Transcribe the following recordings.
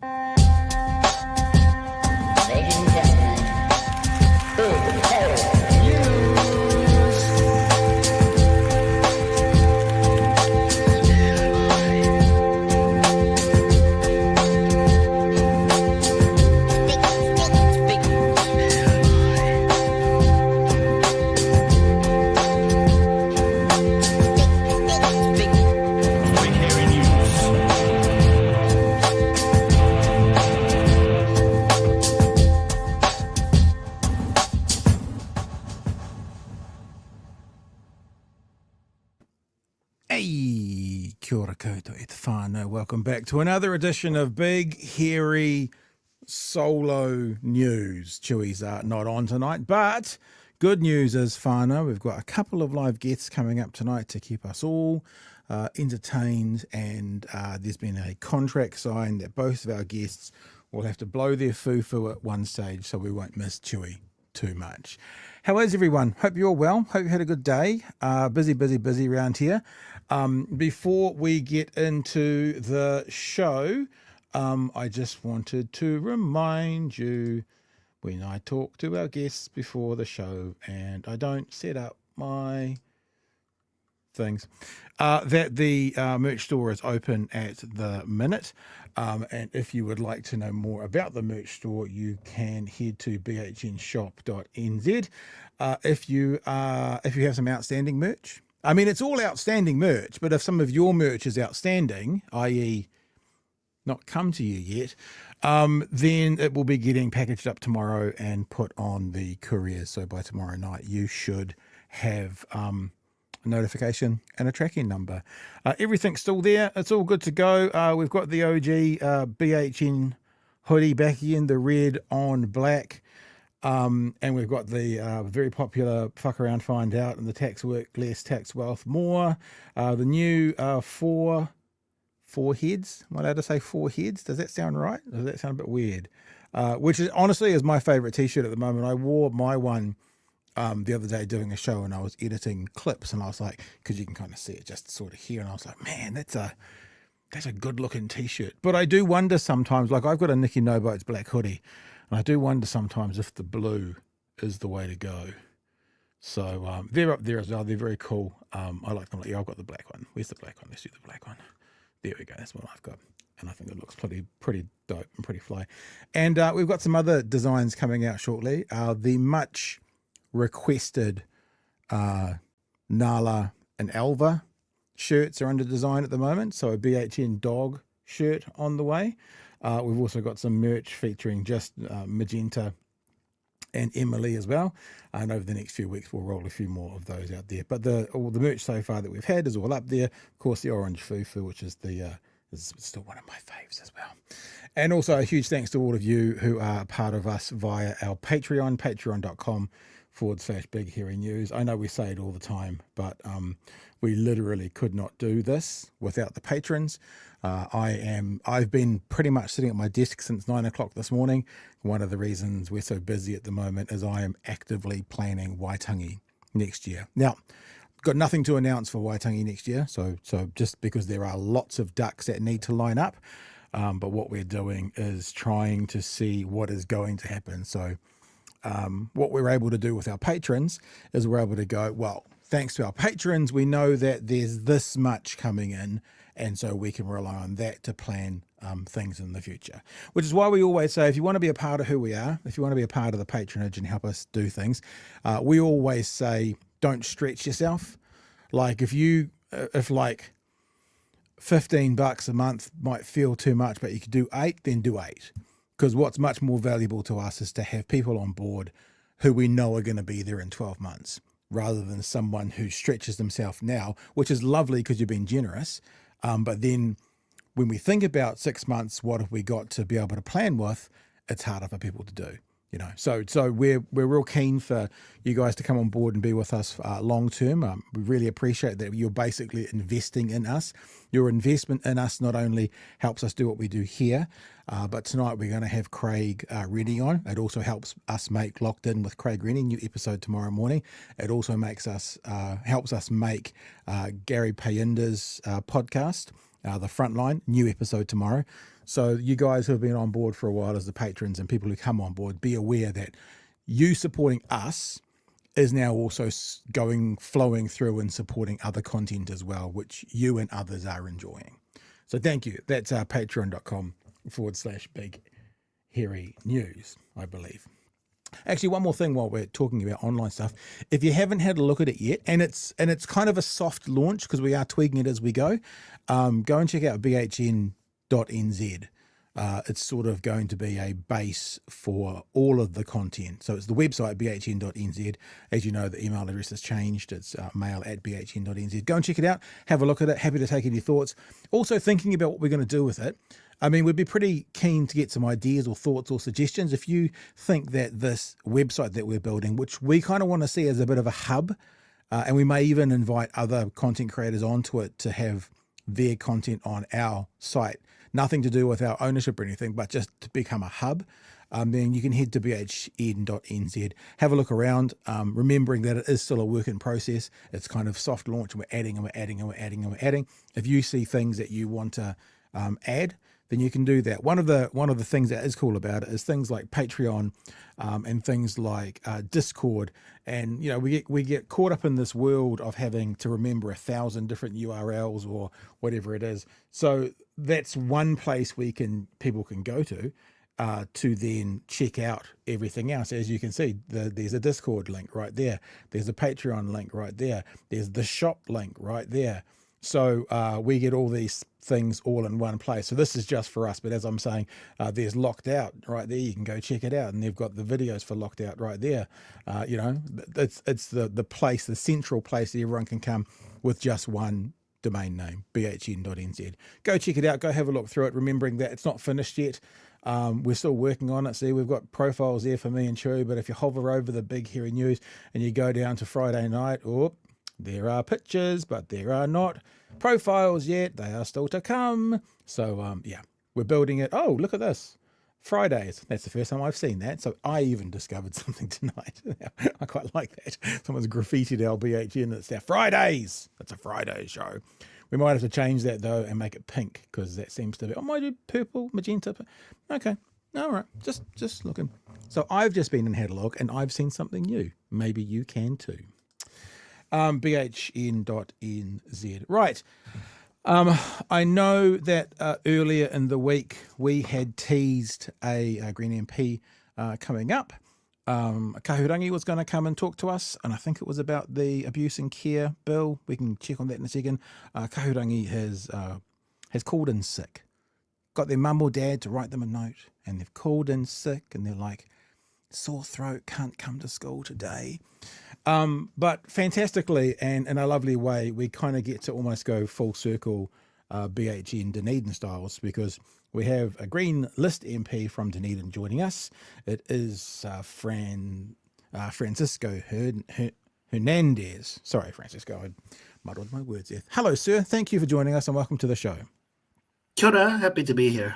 Ladies and gentlemen, big hairy news. Hey, kia ora koutou e te whānau. Welcome back to another edition of Big Hairy Solo News. Chewie's not on tonight, but good news is, whānau, we've got a couple of live guests coming up tonight to keep us all entertained, and there's been a contract signed that both of our guests will have to blow their foo-foo at one stage, so we won't miss Chewie too much. How is everyone? Hope you're well. Hope you had a good day. Busy around here. Before we get into the show, I just wanted to remind you, when I talk to our guests before the show and I don't set up my things, that the merch store is open at the minute. And if you would like to know more about the merch store, you can head to bhnshop.nz. If you have some outstanding merch, I mean, it's all outstanding merch, but if some of your merch is outstanding, i.e. not come to you yet, then it will be getting packaged up tomorrow and put on the courier. So by tomorrow night, you should have a notification and a tracking number. Everything's still there. It's all good to go. We've got the OG BHN hoodie back again, the red on black. And we've got the very popular Fuck Around Find Out and the Tax Work Less, Tax Wealth More. The new four heads. Am I allowed to say four heads? Does that sound right? Does that sound a bit weird? Which is honestly is my favorite t-shirt at the moment. I wore my one the other day doing a show, and I was editing clips, and I was like, because you can kind of see it just sort of here, and I was like, man, that's a good looking t-shirt. But I do wonder sometimes, like I've got a Nicky No Boats black hoodie, and I do wonder sometimes if the blue is the way to go. So they're up there as well. They're very cool. I like them. Yeah, I've got the black one. Where's the black one? Let's do the black one. There we go. That's what I've got. And I think it looks pretty dope and pretty fly. And we've got some other designs coming out shortly. The much requested Nala and Alva shirts are under design at the moment. So a BHN dog shirt on the way. We've also got some merch featuring just Magenta and Emily as well. And over the next few weeks, we'll roll a few more of those out there. But all the merch so far that we've had is all up there. Of course, the orange fufu, which is is still one of my faves as well. And also a huge thanks to all of you who are part of us via our Patreon, patreon.com/Big Hairy News. I know we say it all the time, but we literally could not do this without the patrons. I've been pretty much sitting at my desk since 9 o'clock this morning. One of the reasons we're so busy at the moment is I am actively planning Waitangi next year. Now, got nothing to announce for Waitangi next year, so just because there are lots of ducks that need to line up, but what we're doing is trying to see what is going to happen. So what we're able to do with our patrons is we're able to go, well, thanks to our patrons, we know that there's this much coming in, and so we can rely on that to plan things in the future. Which is why we always say, if you want to be a part of who we are, if you want to be a part of the patronage and help us do things, we always say, don't stretch yourself. Like if like $15 a month might feel too much, but you could do 8, then do 8. Because what's much more valuable to us is to have people on board who we know are going to be there in 12 months, rather than someone who stretches themselves now, which is lovely because you've been generous. But then when we think about 6 months, what have we got to be able to plan with? It's harder for people to do. You know, so we're real keen for you guys to come on board and be with us long term. We really appreciate that you're basically investing in us. Your investment in us not only helps us do what we do here, but tonight we're going to have Graig Renney on. It also helps us make Locked In with Graig Renney, new episode tomorrow morning. It also makes us helps us make Gary Payinda's podcast, The Frontline, new episode tomorrow. So you guys who have been on board for a while as the patrons and people who come on board, be aware that you supporting us is now also flowing through and supporting other content as well, which you and others are enjoying. So thank you. That's patreon.com/big hairy news, I believe. Actually, one more thing while we're talking about online stuff. If you haven't had a look at it yet, and it's kind of a soft launch because we are tweaking it as we go, go and check out bhn.nz. It's sort of going to be a base for all of the content. So it's the website, bhn.nz. As you know, the email address has changed. It's mail@bhn.nz. Go and check it out. Have a look at it. Happy to take any thoughts. Also thinking about what we're going to do with it. I mean, we'd be pretty keen to get some ideas or thoughts or suggestions. If you think that this website that we're building, which we kind of want to see as a bit of a hub, and we may even invite other content creators onto it to have their content on our site, nothing to do with our ownership or anything, but just to become a hub, then you can head to bhn.nz, have a look around, remembering that it is still a work in process. It's kind of soft launch, and we're adding and we're adding and we're adding and we're adding. If you see things that you want to add, then you can do that. One of the things that is cool about it is things like Patreon and things like Discord. And, you know, we get caught up in this world of having to remember 1,000 different URLs or whatever it is. So that's one place people can go to then check out everything else. As you can see, there's a Discord link right there. There's a Patreon link right there. There's the shop link right there. So we get all these things all in one place. So this is just for us. But as I'm saying, there's Locked Out right there. You can go check it out. And they've got the videos for Locked Out right there. You know, it's the place, the central place that everyone can come with just one domain name, bhn.nz. Go check it out. Go have a look through it, remembering that it's not finished yet. We're still working on it. See, we've got profiles there for me and Chewie. But if you hover over the Big Hairy News and you go down to Friday night, there are pictures, but there are not profiles yet. They are still to come. So, yeah, we're building it. Oh, look at this. Fridays. That's the first time I've seen that. So I even discovered something tonight. I quite like that. Someone's graffitied our BHN. It's now Fridays. That's a Friday show. We might have to change that, though, and make it pink, because that seems to be... Oh, might do purple, magenta. Okay. All right. Just looking. So I've just been and had a look, and I've seen something new. Maybe you can too. bhn.nz. Right. I know that earlier in the week we had teased a Green MP coming up. Kahurangi was going to come and talk to us, and I think it was about the abuse and care bill. We can check on that in a second. Kahurangi has called in sick. Got their mum or dad to write them a note, and they've called in sick, and they're like, sore throat, can't come to school today. But fantastically and in a lovely way, we kind of get to almost go full circle BHN Dunedin styles, because we have a Green List MP from Dunedin joining us. It is Francisco Hernandez. Sorry, Francisco, I muddled my words there. Hello, sir. Thank you for joining us and welcome to the show. Kia ora, happy to be here.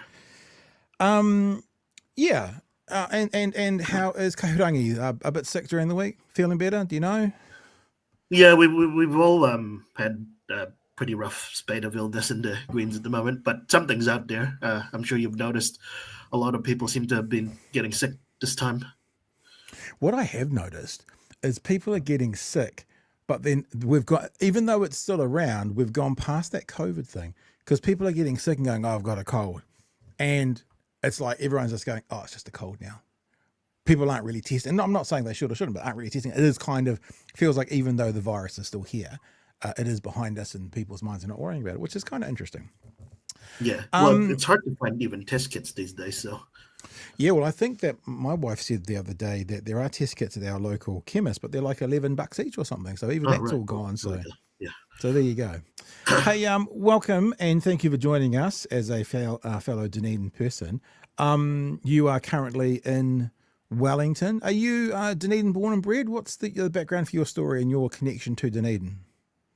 Yeah. And how is Kahurangi? A bit sick during the week? Feeling better? Do you know? Yeah, we've all had a pretty rough spate of illness in the Greens at the moment, but something's out there. I'm sure you've noticed a lot of people seem to have been getting sick this time. What I have noticed is people are getting sick, but then we've got, even though it's still around, we've gone past that COVID thing, because people are getting sick and going, oh, I've got a cold. And it's like everyone's just going, oh, it's just a cold now. People aren't really testing. And I'm not saying they should or shouldn't, but aren't really testing. It is kind of, feels like even though the virus is still here, it is behind us and people's minds are not worrying about it, which is kind of interesting. Yeah, well, it's hard to find even test kits these days, so. Yeah, well, I think that my wife said the other day that there are test kits at our local chemist, but they're like $11 each or something. So even that's all gone. So, yeah. So there you go. Hey, welcome and thank you for joining us as a fellow Dunedin person. You are currently in Wellington. Are you Dunedin born and bred? What's the background for your story and your connection to Dunedin?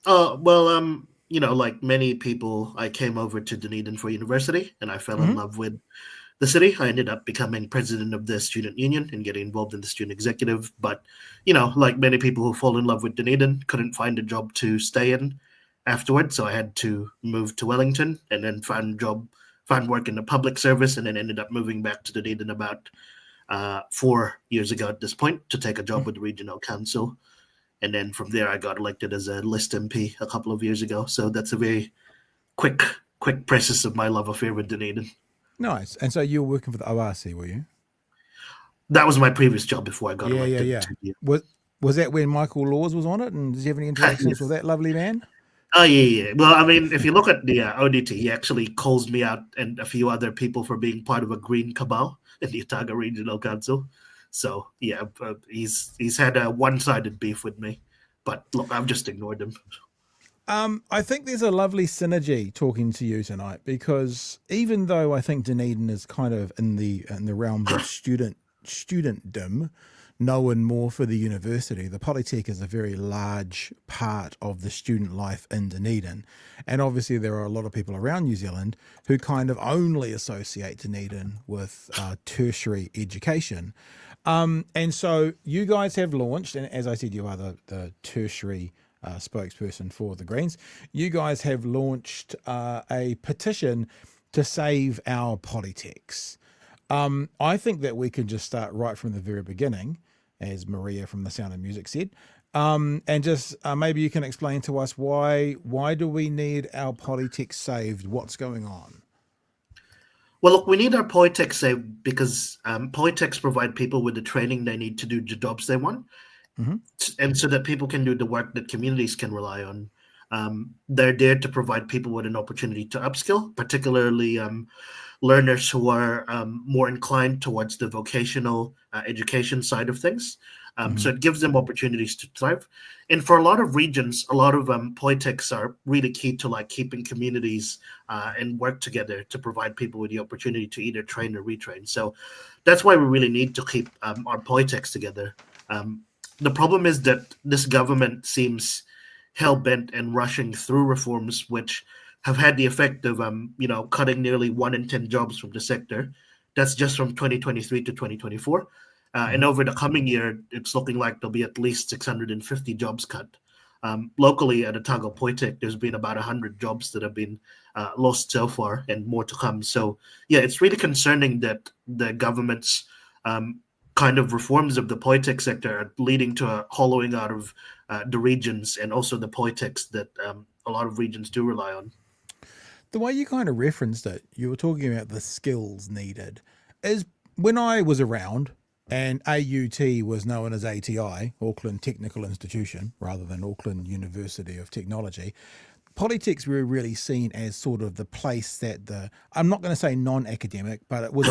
Well, you know, like many people, I came over to Dunedin for university and I fell in love with the city. I ended up becoming president of the student union and getting involved in the student executive. But, you know, like many people who fall in love with Dunedin, couldn't find a job to stay in afterwards. So I had to move to Wellington and then find a job found work in the public service, and then ended up moving back to Dunedin about 4 years ago at this point to take a job with the regional council. And then from there, I got elected as a list MP a couple of years ago. So that's a very quick process of my love affair with Dunedin. Nice. And so you were working for the ORC, were you? That was my previous job before I got Yeah, elected. yeah, yeah. Was that when Michael Laws was on it? And did you have any interactions Yes. with that lovely man? Oh, yeah. Well, I mean, if you look at the ODT, he actually calls me out and a few other people for being part of a green cabal in the Otago Regional Council. So, yeah, he's had a one-sided beef with me. But look, I've just ignored him. I think there's a lovely synergy talking to you tonight, because even though I think Dunedin is kind of in the realms of studentdom, known more for the university, the Polytech is a very large part of the student life in Dunedin. And obviously there are a lot of people around New Zealand who kind of only associate Dunedin with tertiary education. And so you guys have launched, and as I said, you are the tertiary spokesperson for the Greens. You guys have launched a petition to save our Polytechs. I think that we can just start right from the very beginning, as Maria from The Sound of Music said, and just maybe you can explain to us why do we need our Polytechs saved? What's going on? Well, look, we need our Polytechs saved because Polytechs provide people with the training they need to do the jobs they want, and so that people can do the work that communities can rely on. They're there to provide people with an opportunity to upskill, particularly learners who are more inclined towards the vocational education side of things. So it gives them opportunities to thrive. And for a lot of regions, a lot of Polytechs are really key to like keeping communities and work together to provide people with the opportunity to either train or retrain. So that's why we really need to keep our Polytechs together. The problem is that this government seems hell-bent and rushing through reforms which have had the effect of cutting nearly 1 in 10 jobs from the sector. That's just from 2023 to 2024. And over the coming year, it's looking like there'll be at least 650 jobs cut. Locally at Otago Polytech, there's been about 100 jobs that have been lost so far, and more to come. So yeah, it's really concerning that the government's kind of reforms of the Polytech sector are leading to a hollowing out of the regions and also the Polytechs that a lot of regions do rely on. The way you kind of referenced it, you were talking about the skills needed. Is when I was around and AUT was known as ATI, Auckland Technical Institution, rather than Auckland University of Technology, Polytechs were really seen as sort of the place that I'm not going to say non-academic, but it was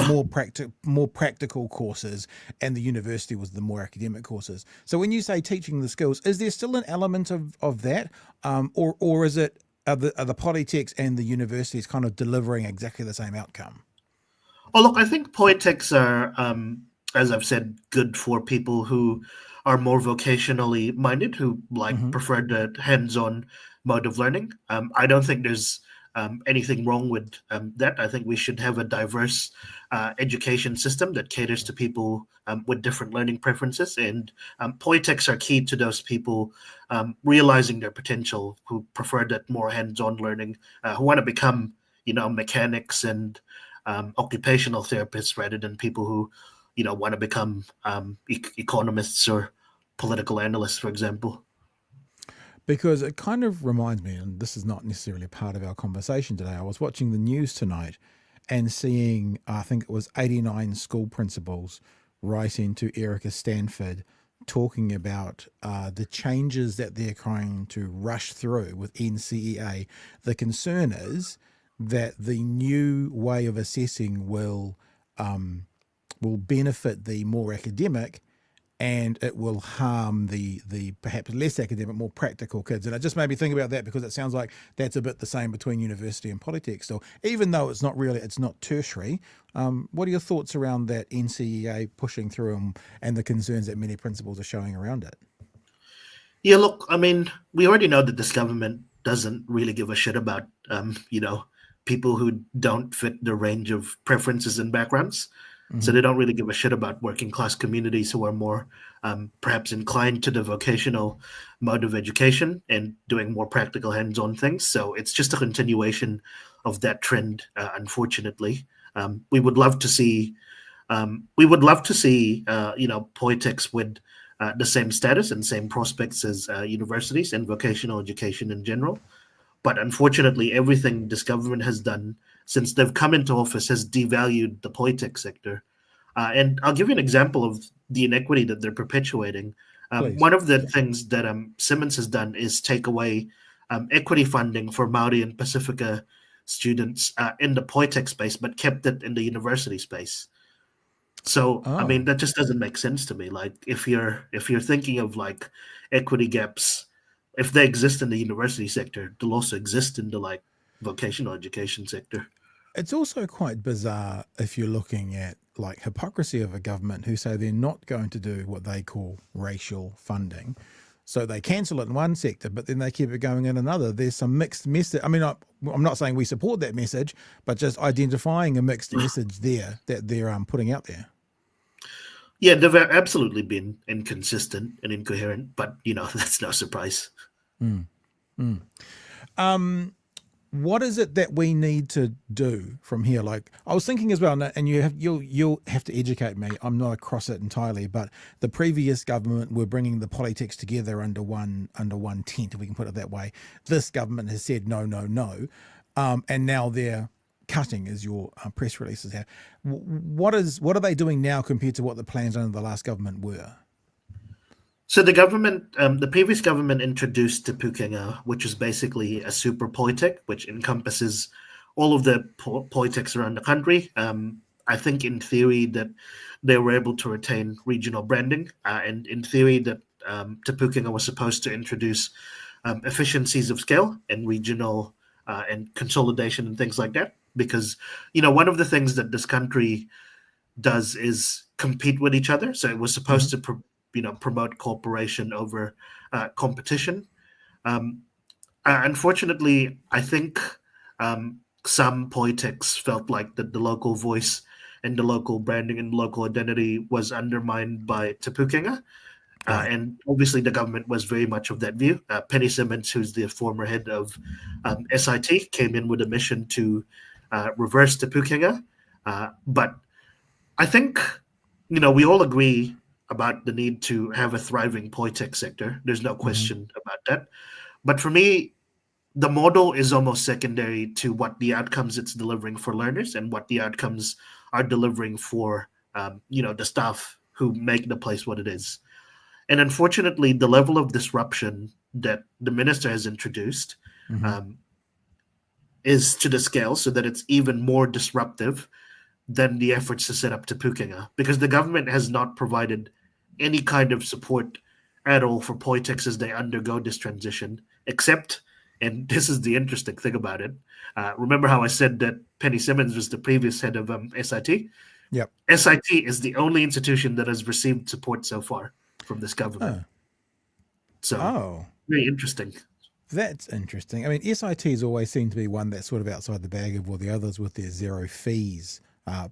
more practical courses, and the university was the more academic courses. So when you say teaching the skills, is there still an element of that, or is it are the Polytechs and the universities kind of delivering exactly the same outcome? Oh, look, I think Polytechs are, as I've said, good for people who are more vocationally minded, who prefer the hands-on mode of learning. I don't think there's anything wrong with that. I think we should have a diverse education system that caters to people with different learning preferences, and Polytechs are key to those people realizing their potential, who prefer that more hands-on learning, who want to become, mechanics and occupational therapists rather than people who, want to become economists or political analysts, for example. Because it kind of reminds me, and this is not necessarily part of our conversation today, I was watching the news tonight and seeing, I think it was 89 school principals writing to Erica Stanford talking about the changes that they're trying to rush through with NCEA. The concern is that the new way of assessing will benefit the more academic, and it will harm the perhaps less academic, more practical kids. And it just made me think about that, because it sounds like that's a bit the same between university and Polytech still, even though it's not tertiary. What are your thoughts around that NCEA pushing through and the concerns that many principals are showing around it? Yeah, look, I mean, we already know that this government doesn't really give a shit about, people who don't fit the range of preferences and backgrounds. So they don't really give a shit about working class communities who are more perhaps inclined to the vocational mode of education and doing more practical hands-on things. So it's just a continuation of that trend, unfortunately. We would love to see Polytechs with the same status and same prospects as universities and vocational education in general. But unfortunately, everything this government has done since they've come into office has devalued the Polytech sector. And I'll give you an example of the inequity that they're perpetuating. Please. One of the things that Simmons has done is take away equity funding for Maori and Pacifica students in the Polytech space, but kept it in the university space. So I mean, that just doesn't make sense to me. Like if you're thinking of like equity gaps, if they exist in the university sector, they'll also exist in the like vocational education sector. It's also quite bizarre if you're looking at like hypocrisy of a government who say they're not going to do what they call racial funding. So they cancel it in one sector, but then they keep it going in another. There's some mixed message. I mean, I'm not saying we support that message, but just identifying a mixed message there that they're putting out there. Yeah, they've absolutely been inconsistent and incoherent, but that's no surprise. What is it that we need to do from here? Like I was thinking as well, and you'll have to educate me. I'm not across it entirely, but the previous government were bringing the Polytechs together under one tent, if we can put it that way. This government has said no, and now they're cutting, as your press releases have. What are they doing now compared to what the plans under the last government were? So the previous government introduced Te Pukenga, which is basically a super polytech, which encompasses all of the polytechs around the country. I think in theory that they were able to retain regional branding, and in theory that Te Pukenga was supposed to introduce efficiencies of scale and regional and consolidation and things like that. Because, one of the things that this country does is compete with each other. So it was supposed to promote cooperation over competition. Unfortunately, I think some polytechs felt like that the local voice and the local branding and local identity was undermined by Te Pukenga. And obviously the government was very much of that view. Penny Simmons, who's the former head of SIT, came in with a mission to reverse Te Pukenga. But I think, we all agree about the need to have a thriving polytech sector. There's no question about that. But for me, the model is almost secondary to what the outcomes it's delivering for learners and what the outcomes are delivering for, the staff who make the place what it is. And unfortunately, the level of disruption that the minister has introduced is to the scale so that it's even more disruptive than the efforts to set up Te Pukenga, because the government has not provided any kind of support at all for polytechs as they undergo this transition, except, and this is the interesting thing about it, remember how I said that Penny Simmons was the previous head of SIT? Yep. SIT is the only institution that has received support so far from this government. So, very interesting. That's interesting. I mean, SITs always seem to be one that's sort of outside the bag of all the others with their zero fees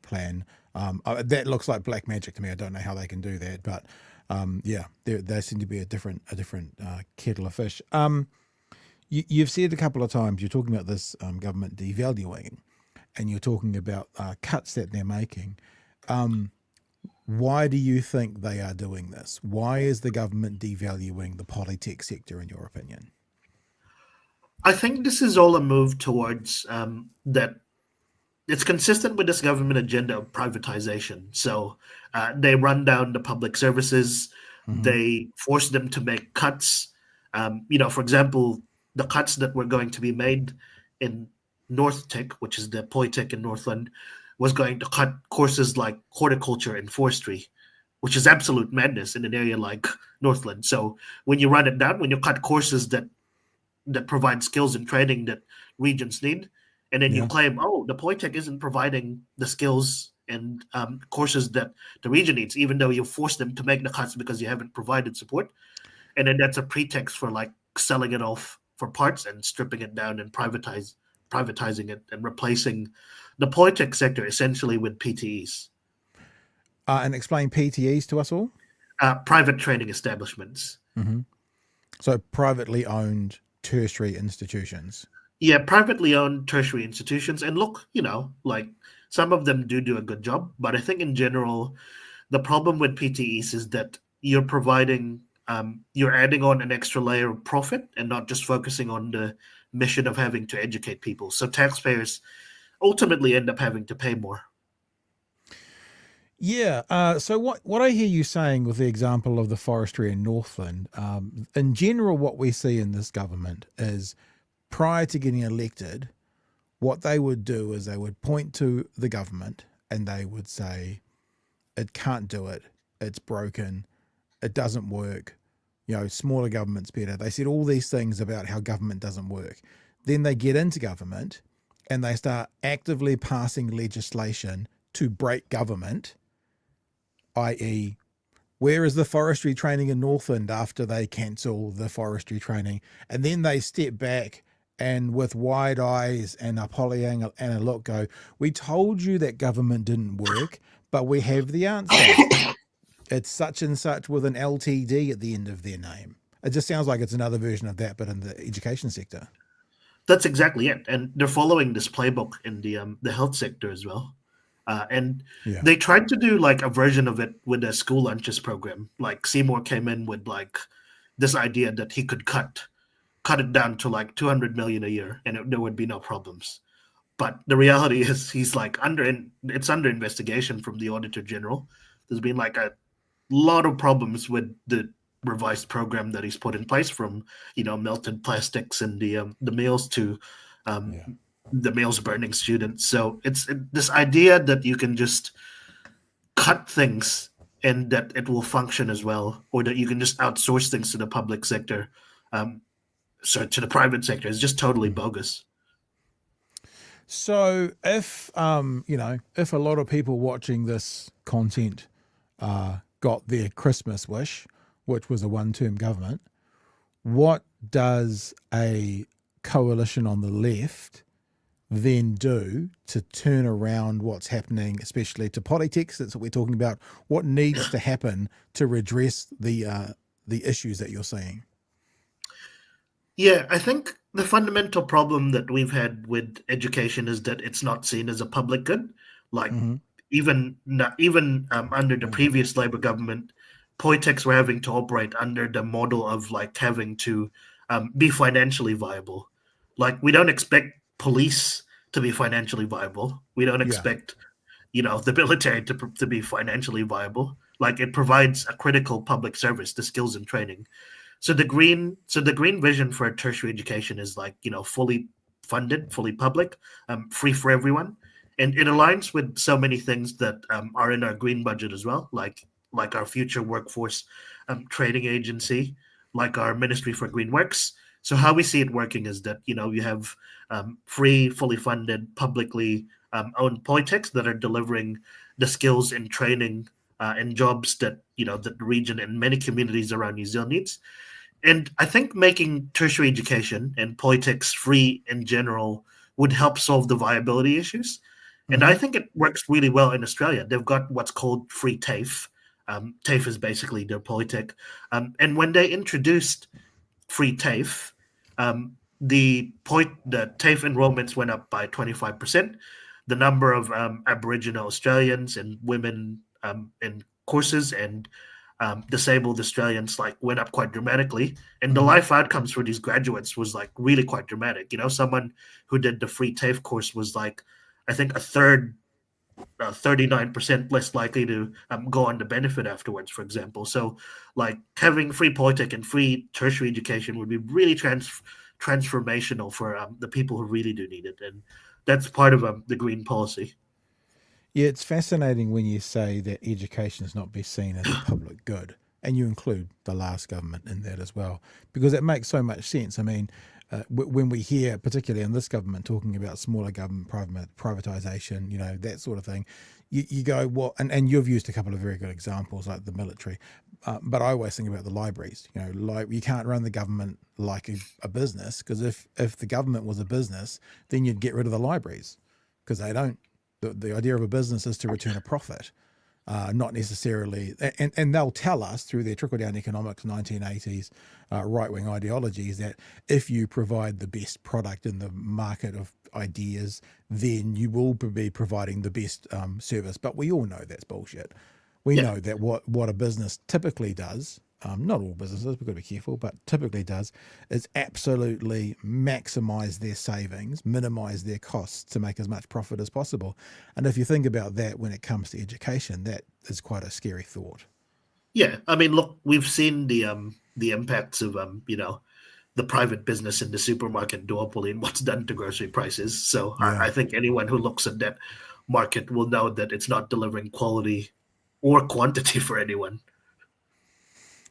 plan. That looks like black magic to me. I don't know how they can do that, but they seem to be a different kettle of fish. You've said a couple of times, you're talking about this government devaluing, and you're talking about cuts that they're making. Why do you think they are doing this? Why is the government devaluing the polytech sector, in your opinion? I think this is all a move towards that. It's consistent with this government agenda of privatization. So they run down the public services. They force them to make cuts. For example, the cuts that were going to be made in North Tech, which is the Polytech in Northland, was going to cut courses like horticulture and forestry, which is absolute madness in an area like Northland. So when you run it down, when you cut courses that provide skills and training that regions need, and then you claim, the Polytech isn't providing the skills and courses that the region needs, even though you force them to make the cuts because you haven't provided support. And then that's a pretext for like selling it off for parts and stripping it down and privatizing it and replacing the Polytech sector essentially with PTEs. And explain PTEs to us all. Private training establishments. So privately owned tertiary institutions. Yeah, privately owned tertiary institutions. And look, like some of them do a good job, but I think in general, the problem with PTEs is that you're adding on an extra layer of profit and not just focusing on the mission of having to educate people. So taxpayers ultimately end up having to pay more. Yeah. So what I hear you saying with the example of the forestry in Northland, in general, what we see in this government is prior to getting elected, what they would do is they would point to the government and they would say, it can't do it. It's broken. It doesn't work. Smaller government's better. They said all these things about how government doesn't work. Then they get into government and they start actively passing legislation to break government, i.e., where is the forestry training in Northland after they cancel the forestry training? And then they step back and with wide eyes and a polyangle and a look go, we told you that government didn't work, but we have the answer. It's such and such with an LTD at the end of their name. It just sounds like it's another version of that, but in the education sector. That's exactly it. And they're following this playbook in the health sector as well. And they tried to do like a version of it with a school lunches program. Like Seymour came in with like this idea that he could cut it down to like 200 million a year and there would be no problems. But the reality is he's like it's under investigation from the Auditor General. There's been like a lot of problems with the revised program that he's put in place, from melted plastics and the meals to the meals burning students. So it's this idea that you can just cut things and that it will function as well, or that you can just outsource things to the public sector, to the private sector, is just totally bogus. So if if a lot of people watching this content got their Christmas wish, which was a one-term government, what does a coalition on the left then do to turn around what's happening, especially to Polytechs? That's what we're talking about. What needs to happen to redress the issues that you're seeing? Yeah, I think the fundamental problem that we've had with education is that it's not seen as a public good. Like even under the previous Labour government, Polytechs were having to operate under the model of like having to be financially viable. Like we don't expect police to be financially viable. We don't expect the military to be financially viable. Like it provides a critical public service, the skills and training. So the green vision for tertiary education is like fully funded, fully public, free for everyone, and it aligns with so many things that are in our green budget as well, like our future workforce training agency, like our Ministry for Green Works. So how we see it working is that you have free, fully funded, publicly owned Polytechs that are delivering the skills and training and jobs that that the region and many communities around New Zealand needs. And I think making tertiary education and Polytechs free in general would help solve the viability issues. And I think it works really well in Australia. They've got what's called free TAFE. TAFE is basically their Polytech. And when they introduced free TAFE, the TAFE enrollments went up by 25%. The number of Aboriginal Australians and women in courses and disabled Australians went up quite dramatically, and the life outcomes for these graduates was really quite dramatic. Someone who did the free TAFE course was I think a third, 39% less likely to go on to benefit afterwards, for example. So having free Polytech and free tertiary education would be really transformational for the people who really do need it, and that's part of the green policy. Yeah, it's fascinating when you say that education is not be seen as a public good, and you include the last government in that as well, because it makes so much sense. I mean, when we hear, particularly in this government, talking about smaller government privatization, that sort of thing, you go, well, and you've used a couple of very good examples like the military, but I always think about the libraries. You can't run the government like a business, because if the government was a business, then you'd get rid of the libraries, because they don't. The idea of a business is to return a profit. not necessarily, and they'll tell us through their trickle-down economics 1980s right-wing ideologies that if you provide the best product in the market of ideas, then you will be providing the best service. But we all know that's bullshit. We know that what a business typically does, not all businesses, we've got to be careful, but typically does, is absolutely maximize their savings, minimize their costs to make as much profit as possible. And if you think about that when it comes to education, that is quite a scary thought. Yeah, I mean, look, we've seen the impacts of the private business in the supermarket duopoly and what's done to grocery prices. So I think anyone who looks at that market will know that it's not delivering quality or quantity for anyone.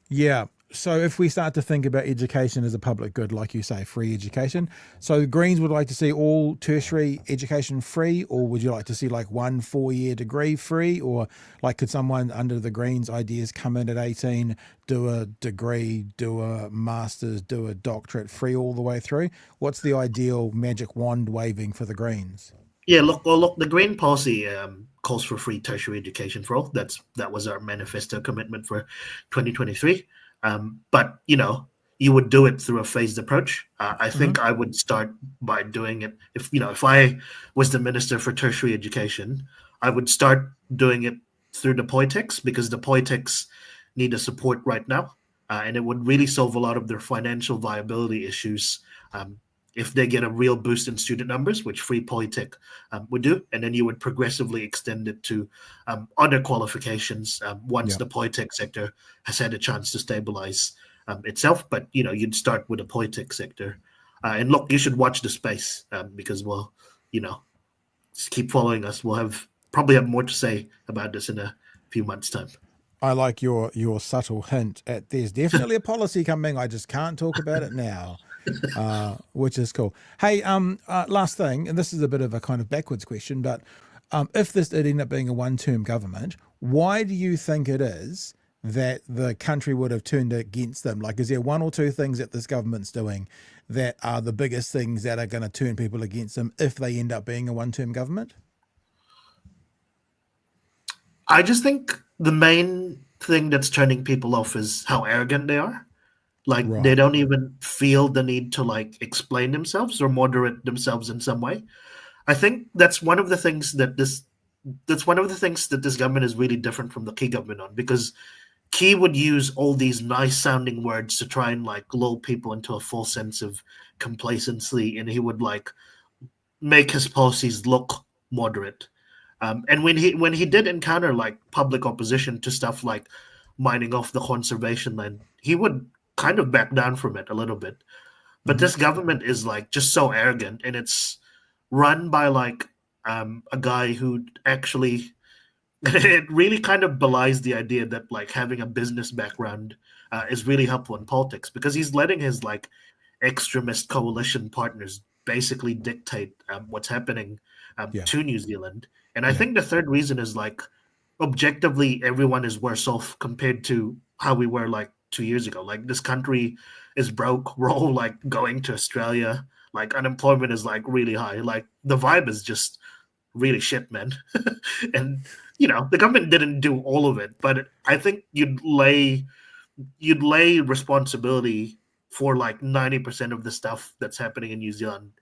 Yeah. So if we start to think about education as a public good, like you say, free education. So Greens would like to see all tertiary education free, or would you like to see like 1 4-year degree free? Or like could someone under the Greens ideas come in at 18, do a degree, do a master's, do a doctorate free all the way through? What's the ideal magic wand waving for the Greens? Yeah, look, the Green policy calls for free tertiary education for all. That was our manifesto commitment for 2023. But you would do it through a phased approach. I think I would start by doing it. If I was the minister for tertiary education, I would start doing it through the Polytechs, because the Polytechs need a support right now, and it would really solve a lot of their financial viability issues if they get a real boost in student numbers, which Free Polytech would do. And then you would progressively extend it to other qualifications once the Polytech sector has had a chance to stabilize itself. But, you'd start with the Polytech sector. And look, you should watch the space because, just keep following us. We'll probably have more to say about this in a few months' time. I like your subtle hint at there's definitely a policy coming. I just can't talk about it now. Which is cool. Hey, last thing, and this is a bit of a kind of backwards question, but if this did end up being a one-term government, why do you think it is that the country would have turned against them? Like, is there 1 or 2 things that this government's doing that are the biggest things that are going to turn people against them if they end up being a one-term government? I just think the main thing that's turning people off is how arrogant they are. Like they don't even feel the need to explain themselves or moderate themselves in some way. I think that's one of the things that this government is really different from the Key government on, because Key would use all these nice sounding words to try and lull people into a false sense of complacency, and he would make his policies look moderate. And when he did encounter public opposition to stuff like mining off the conservation land, he would kind of back down from it a little bit. But this government is just so arrogant, and it's run by a guy who actually it really kind of belies the idea that having a business background is really helpful in politics, because he's letting his extremist coalition partners basically dictate what's happening to New Zealand. And I think the third reason is objectively everyone is worse off compared to how we were 2 years ago. This country is broke. We're all going to Australia. Unemployment is really high. The vibe is just really shit, man. And the government didn't do all of it, but I think you'd lay responsibility for 90% of the stuff that's happening in New Zealand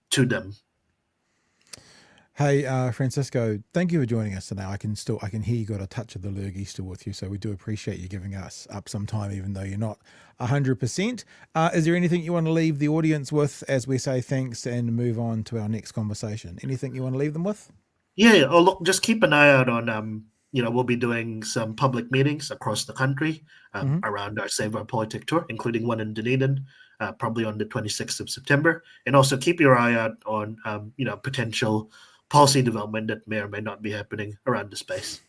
to them. Hey, Francisco, thank you for joining us today. I can hear you got a touch of the lurgy still with you, so we do appreciate you giving us up some time, even though you're not 100%. Is there anything you want to leave the audience with as we say thanks and move on to our next conversation? Anything you want to leave them with? Yeah. Oh, look, just keep an eye out on, we'll be doing some public meetings across the country around our Save Our Polytech tour, including one in Dunedin, probably on the 26th of September. And also keep your eye out on, potential policy development that may or may not be happening around the space.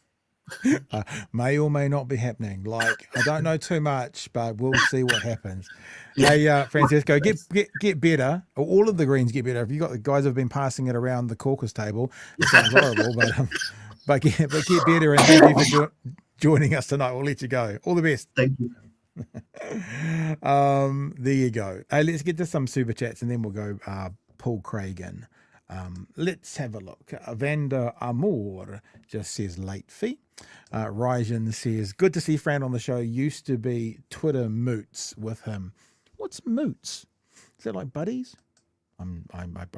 May or may not be happening. I don't know too much, but we'll see what happens. Hey, Francisco, get better. All of the Greens get better. If you got the guys who have been passing it around the caucus table, it sounds horrible, but get better, and thank you for joining us tonight. We'll let you go. All the best. Thank you. There you go. Hey, let's get to some super chats, and then we'll go pull Craig in. Let's have a look. Vanda Amour just says late fee. Rajan says, good to see Fran on the show. Used to be Twitter moots with him. What's moots? Is that like buddies? I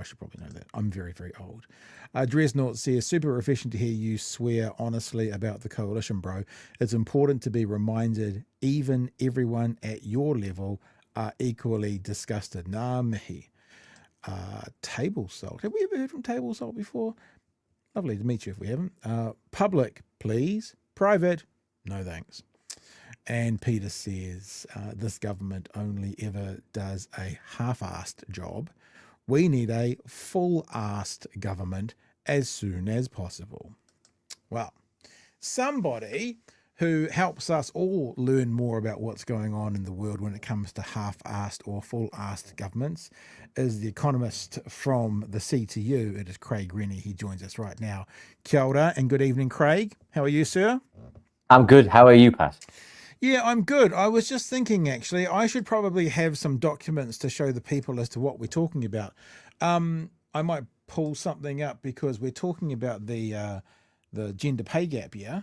should probably know that. I'm very, very old. Dresnort says, super efficient to hear you swear honestly about the coalition, bro. It's important to be reminded even everyone at your level are equally disgusted. Ngā mihi. Table Salt. Have we ever heard from Table Salt before? Lovely to meet you if we haven't. Public, please. Private, no thanks. And Peter says, this government only ever does a half-assed job. We need a full-assed government as soon as possible. Well, somebody who helps us all learn more about what's going on in the world when it comes to half-assed or full-assed governments is the economist from the CTU. It is Graig Renney. He joins us right now. Kia ora and good evening, Graig. How are you, sir? I'm good. How are you, Pat? Yeah, I'm good. I was just thinking, actually, I should probably have some documents to show the people as to what we're talking about. I might pull something up because we're talking about the gender pay gap, yeah?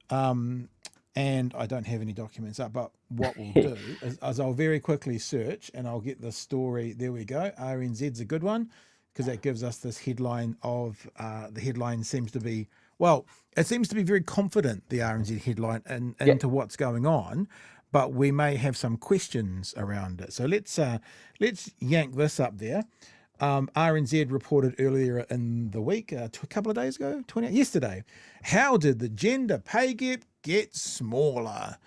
And I don't have any documents up, but what we'll do is I'll very quickly search and I'll get the story. There we go. RNZ's a good one because that gives us this headline of the headline seems to be, well, it seems to be very confident, the RNZ headline, into what's going on, but we may have some questions around it. So let's yank this up there. RNZ reported earlier in the week, a couple of days ago, yesterday, how did the gender pay gap get smaller?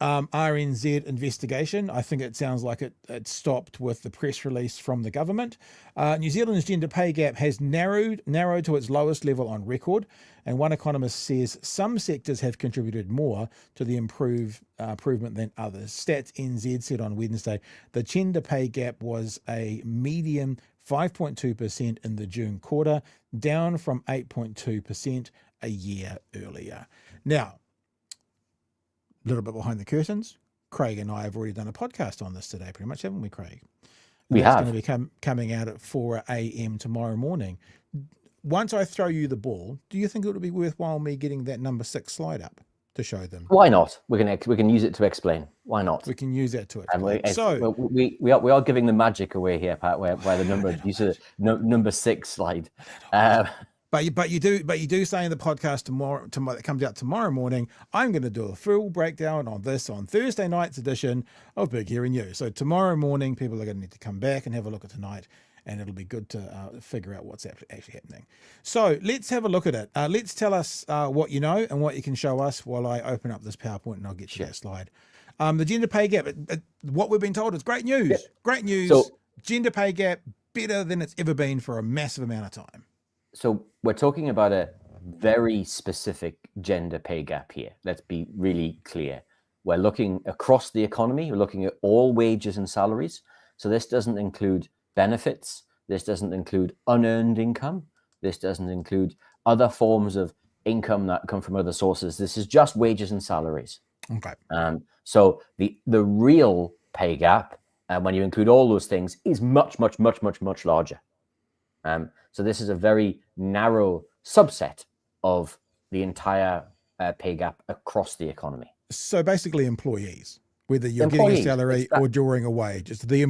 RNZ investigation. I think it sounds like it stopped with the press release from the government. New Zealand's gender pay gap has narrowed to its lowest level on record, and one economist says some sectors have contributed more to the improvement than others. Stats NZ said on Wednesday the gender pay gap was a median 5.2% in the June quarter, down from 8.2% a year earlier. Now, a little bit behind the curtains, Graig and I have already done a podcast on this today, pretty much, haven't we, Graig? We have. It's going to be coming out at 4 a.m. tomorrow morning. Once I throw you the ball, do you think it would be worthwhile me getting that number 6 slide up to show them? Why not? We can use it to explain. Why not? We can use that to explain. We are giving the magic away here, Pat. Where the number 6 slide. But you do say in the podcast tomorrow that comes out tomorrow morning, I'm going to do a full breakdown on this on Thursday night's edition of Big Hearing You. So tomorrow morning, people are going to need to come back and have a look at tonight, and it'll be good to figure out what's actually happening. So let's have a look at it. Let's tell us what you know and what you can show us while I open up this PowerPoint and I'll get you that slide. The gender pay gap, what we've been told is great news. Yeah. Great news. So, gender pay gap better than it's ever been for a massive amount of time. So we're talking about a very specific gender pay gap here. Let's be really clear. We're looking across the economy. We're looking at all wages and salaries. So this doesn't include benefits. This doesn't include unearned income. This doesn't include other forms of income that come from other sources. This is just wages and salaries. Okay. So the real pay gap, when you include all those things, is much, much, much, much, much larger. So this is a very narrow subset of the entire pay gap across the economy. So basically employees, whether you're getting a salary or drawing a wage, it's the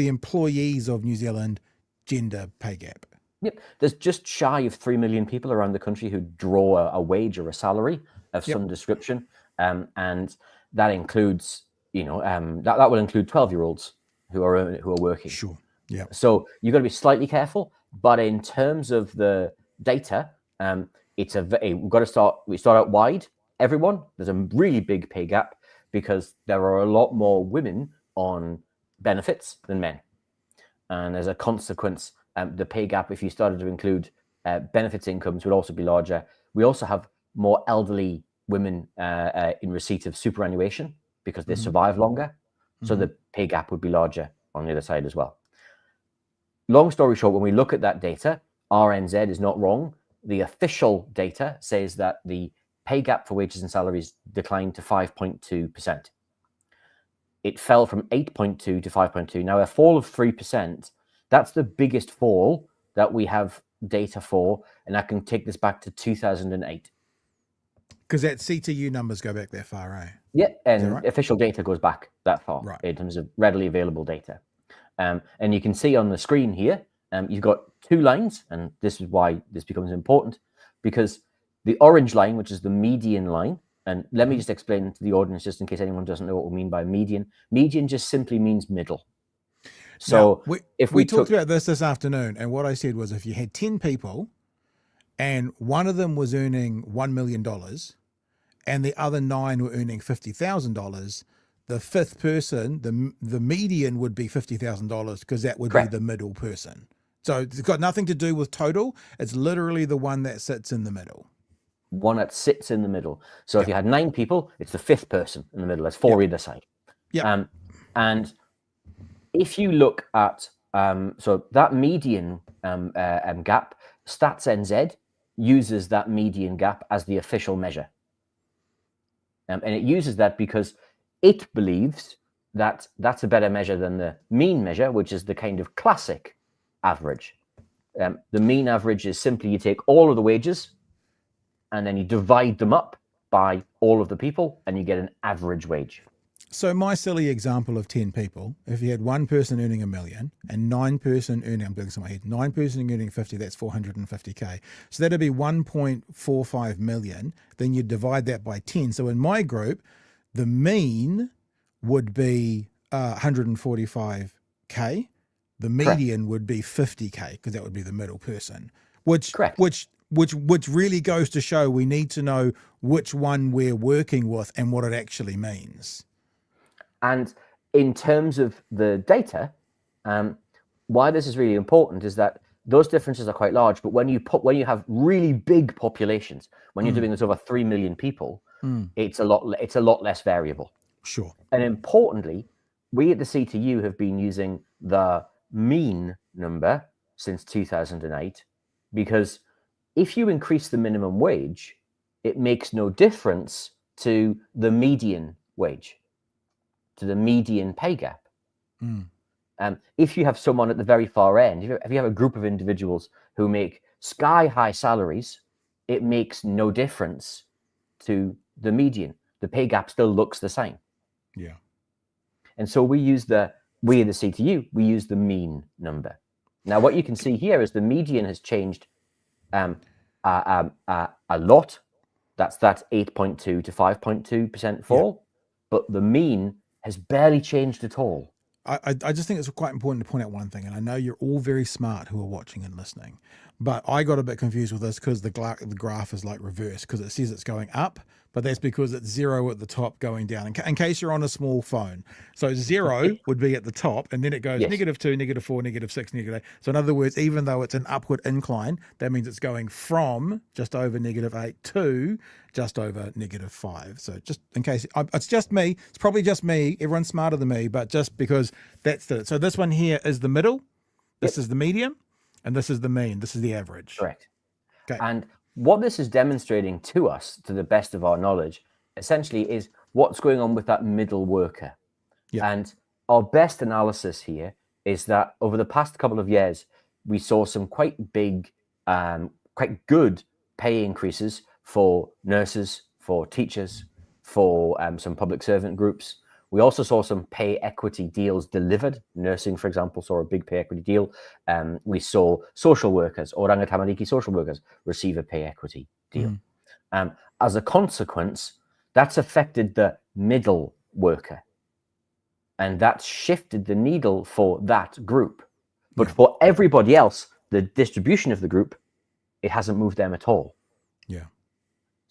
employees of New Zealand gender pay gap. Yep. There's just shy of 3 million people around the country who draw a wage or a salary of some description. And that includes, that will include 12-year-olds who are working. Sure. Yeah. So you've got to be slightly careful. But in terms of the data, we start out wide. Everyone, there's a really big pay gap because there are a lot more women on benefits than men. And as a consequence, the pay gap, if you started to include benefits incomes, would also be larger. We also have more elderly women in receipt of superannuation because they survive longer. So the pay gap would be larger on the other side as well. Long story short, when we look at that data, RNZ is not wrong. The official data says that the pay gap for wages and salaries declined to 5.2%. It fell from 8.2 to 5.2. Now, a fall of 3%, that's the biggest fall that we have data for, and I can take this back to 2008. Because that CTU numbers go back that far, eh? Yeah, that and right? official data goes back that far Right. in terms of readily available data. And you can see on the screen here, you've got 2 lines, and this is why this becomes important, because the orange line, which is the median line, and let me just explain to the audience, just in case anyone doesn't know what we mean by median. Median just simply means middle. So now, if we we talked took, about this afternoon, and what I said was if you had 10 people and one of them was earning $1 million and the other 9 were earning $50,000, the fifth person, the median would be $50,000 because that would Correct. be the middle person. So it's got nothing to do with total. It's literally the one that sits in the middle. one that sits in the middle. So if you had 9 people, it's the fifth person in the middle. There's 4 either side. Yeah. And if you look at, so that median gap, Stats NZ uses that median gap as the official measure. And it uses that because it believes that that's a better measure than the mean measure, which is the kind of classic average. The mean average is simply you take all of the wages and then you divide them up by all of the people and you get an average wage. So my silly example of 10 people, if you had one person earning $1 million and 9 person earning, I'm doing this in my head, 9 person earning 50, that's 450K. So that'd be 1.45 million. Then you divide that by 10. So in my group, the mean would be 145K. The median would be 50K because that would be the middle person, which really goes to show we need to know which one we're working with and what it actually means. And in terms of the data, why this is really important is that those differences are quite large. But when you have really big populations, when you're doing this over 3 million people, it's a lot less variable. Sure. And importantly, we at the CTU have been using the mean number since 2008 because if you increase the minimum wage, it makes no difference to the median wage, to the median pay gap. If you have someone at the very far end, if you have a group of individuals who make sky-high salaries, it makes no difference to the median. The pay gap still looks the same. Yeah. And so we in the CTU, we use the mean number. Now, what you can see here is the median has changed a lot. That's 8.2 to 5.2% fall. But the mean has barely changed at all. I just think it's quite important to point out one thing, and I know you're all very smart who are watching and listening, but I got a bit confused with this because the graph is like reversed because it says it's going up, but that's because it's 0 at the top going down, in case you're on a small phone. So 0 would be at the top, and then it goes -2, -4, -6, -8. So in other words, even though it's an upward incline, that means it's going from just over -8 to just over -5. So just in case, it's just me, it's probably just me, everyone's smarter than me, but just because that's it. So this one here is the middle, this is the median, and this is the mean, this is the average. Correct. Okay. And what this is demonstrating to us, to the best of our knowledge, essentially is what's going on with that middle worker. Yeah. And our best analysis here is that over the past couple of years, we saw some quite big, quite good pay increases for nurses, for teachers, for some public servant groups. We also saw some pay equity deals delivered. Nursing, for example, saw a big pay equity deal. We saw social workers, Oranga Tamariki social workers, receive a pay equity deal. As a consequence, that's affected the middle worker. And that's shifted the needle for that group. But for everybody else, the distribution of the group, it hasn't moved them at all. Yeah.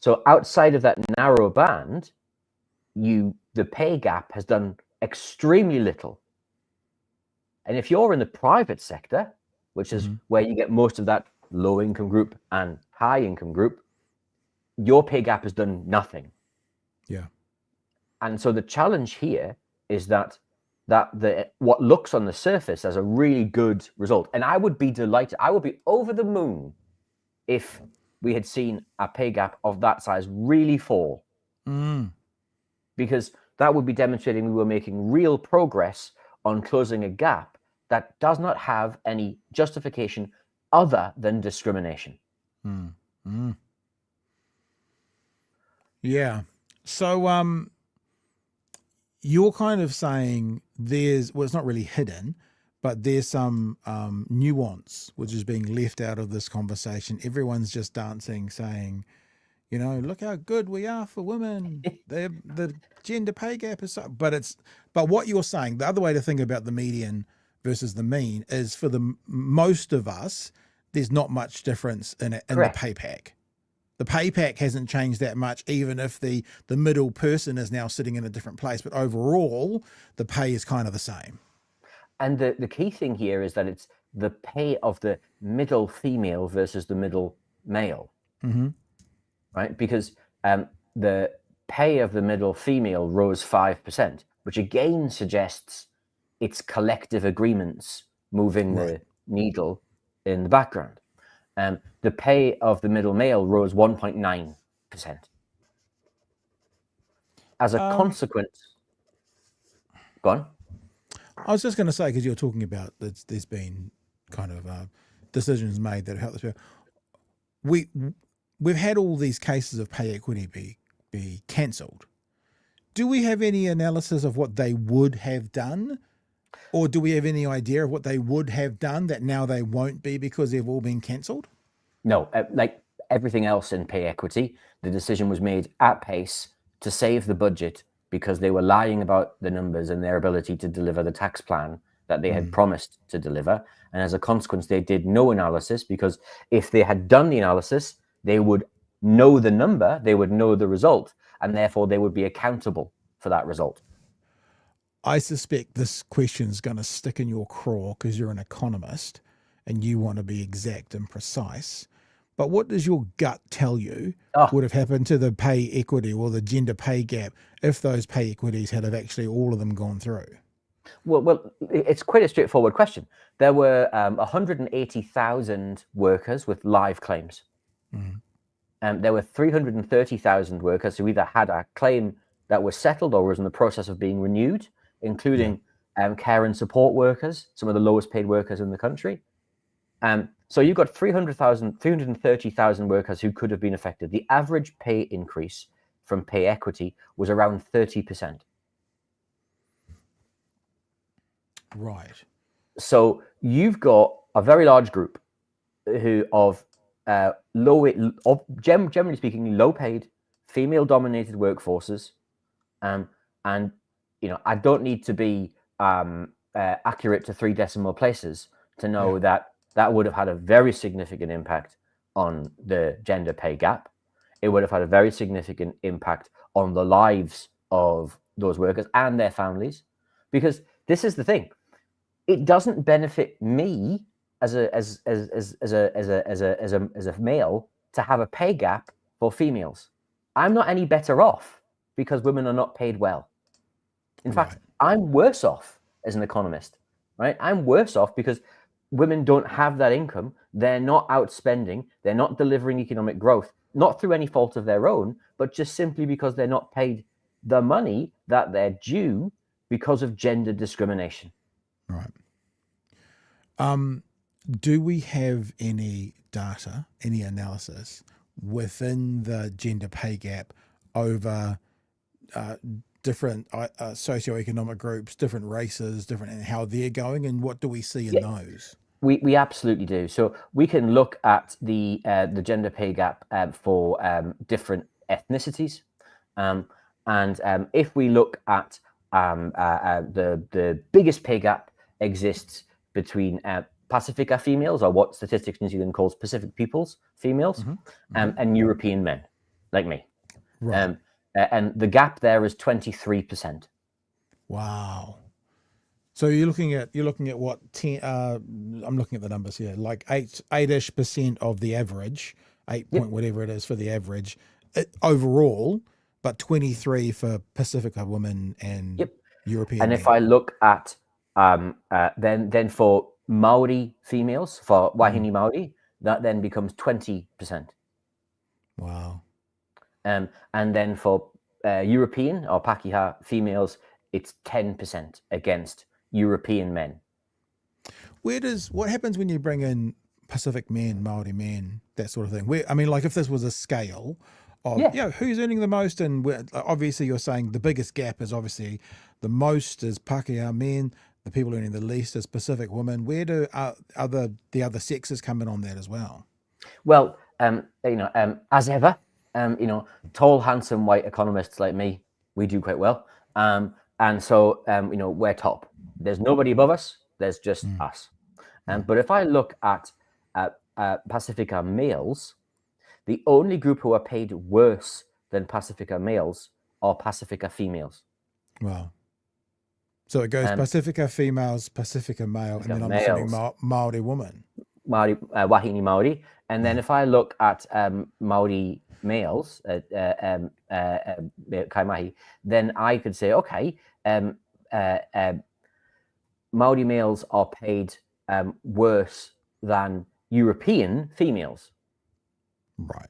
So outside of that narrow band, the pay gap has done extremely little. And if you're in the private sector, which is where you get most of that low income group and high income group, your pay gap has done nothing. Yeah. And so the challenge here is that what looks on the surface as a really good result, and I would be delighted, I would be over the moon if we had seen a pay gap of that size really fall. Because that would be demonstrating we were making real progress on closing a gap that does not have any justification other than discrimination. Mm. Mm. Yeah. So you're kind of saying well, it's not really hidden, but there's some nuance which is being left out of this conversation. Everyone's just dancing, saying, look how good we are for women. The gender pay gap is so, but what you're saying, the other way to think about the median versus the mean is for most of us, there's not much difference in the pay pack. The pay pack hasn't changed that much, even if the middle person is now sitting in a different place. But overall, the pay is kind of the same. And the key thing here is that it's the pay of the middle female versus the middle male, right? Because the pay of the middle female rose 5%, which again suggests it's collective agreements moving the needle in the background. The pay of the middle male rose 1.9%. As a consequence, go on. I was just going to say, because you're talking about there's been kind of decisions made that help this. We've had all these cases of pay equity be cancelled. Do we have any analysis of what they would have done? Or do we have any idea of what they would have done that now they won't be because they've all been cancelled? No, like everything else in pay equity, the decision was made at pace to save the budget because they were lying about the numbers and their ability to deliver the tax plan that they had promised to deliver. And as a consequence, they did no analysis, because if they had done the analysis, they would know the number, they would know the result, and therefore they would be accountable for that result. I suspect this question is going to stick in your craw because you're an economist and you want to be exact and precise. But what does your gut tell you would have happened to the pay equity or the gender pay gap if those pay equities had actually all of them gone through? Well, it's quite a straightforward question. There were 180,000 workers with live claims. There were 330,000 workers who either had a claim that was settled or was in the process of being renewed, including care and support workers, some of the lowest paid workers in the country. So you've got 330,000 workers who could have been affected. The average pay increase from pay equity was around 30%. Right. So you've got a very large group who generally speaking, low paid, female dominated workforces. And I don't need to be accurate to 3 decimal places to know that would have had a very significant impact on the gender pay gap. It would have had a very significant impact on the lives of those workers and their families, because this is the thing: it doesn't benefit me as a male to have a pay gap for females. I'm not any better off because women are not paid well. In fact, I'm worse off as an economist, right? I'm worse off because women don't have that income. They're not outspending. They're not delivering economic growth, not through any fault of their own, but just simply because they're not paid the money that they're due because of gender discrimination. Right. Do we have any data, any analysis within the gender pay gap over different socioeconomic groups, different races, and how they're going, and what do we see in those? We absolutely do. So we can look at the gender pay gap for different ethnicities, and if we look at the biggest pay gap exists between Pacifica females, or what Statistics New Zealand calls Pacific peoples females, and European men like me. Right. And the gap there is 23%. Wow. So you're looking at what 10? I'm looking at the numbers here, like 8-ish% of the average, 8 point whatever it is for the average overall, but 23 for Pacifica women and European. And men. if I look at then for Maori females, for Wahine Maori, that then becomes 20%. Wow. And then for European or Pakeha females, it's 10% against European men. What happens when you bring in Pacific men, Maori men, that sort of thing. Where, I mean, like if this was a scale of, Yeah. who's earning the most, and obviously you're saying the biggest gap is obviously the most is Pākehā men, the people earning the least is Pacific women. Where do the other sexes come in on that as well? Well, as ever, tall, handsome white economists like me, we do quite well. And so, we're top. There's nobody above us. There's just us. But if I look at Pacifica males, the only group who are paid worse than Pacifica males are Pacifica females. Wow. So it goes Pacifica females, Pacifica male, and then I'm assuming Maori woman. Maori, Wahine Maori. And then if I look at Maori males, Kaimahi, then I could say, okay, Maori males are paid worse than European females. Right.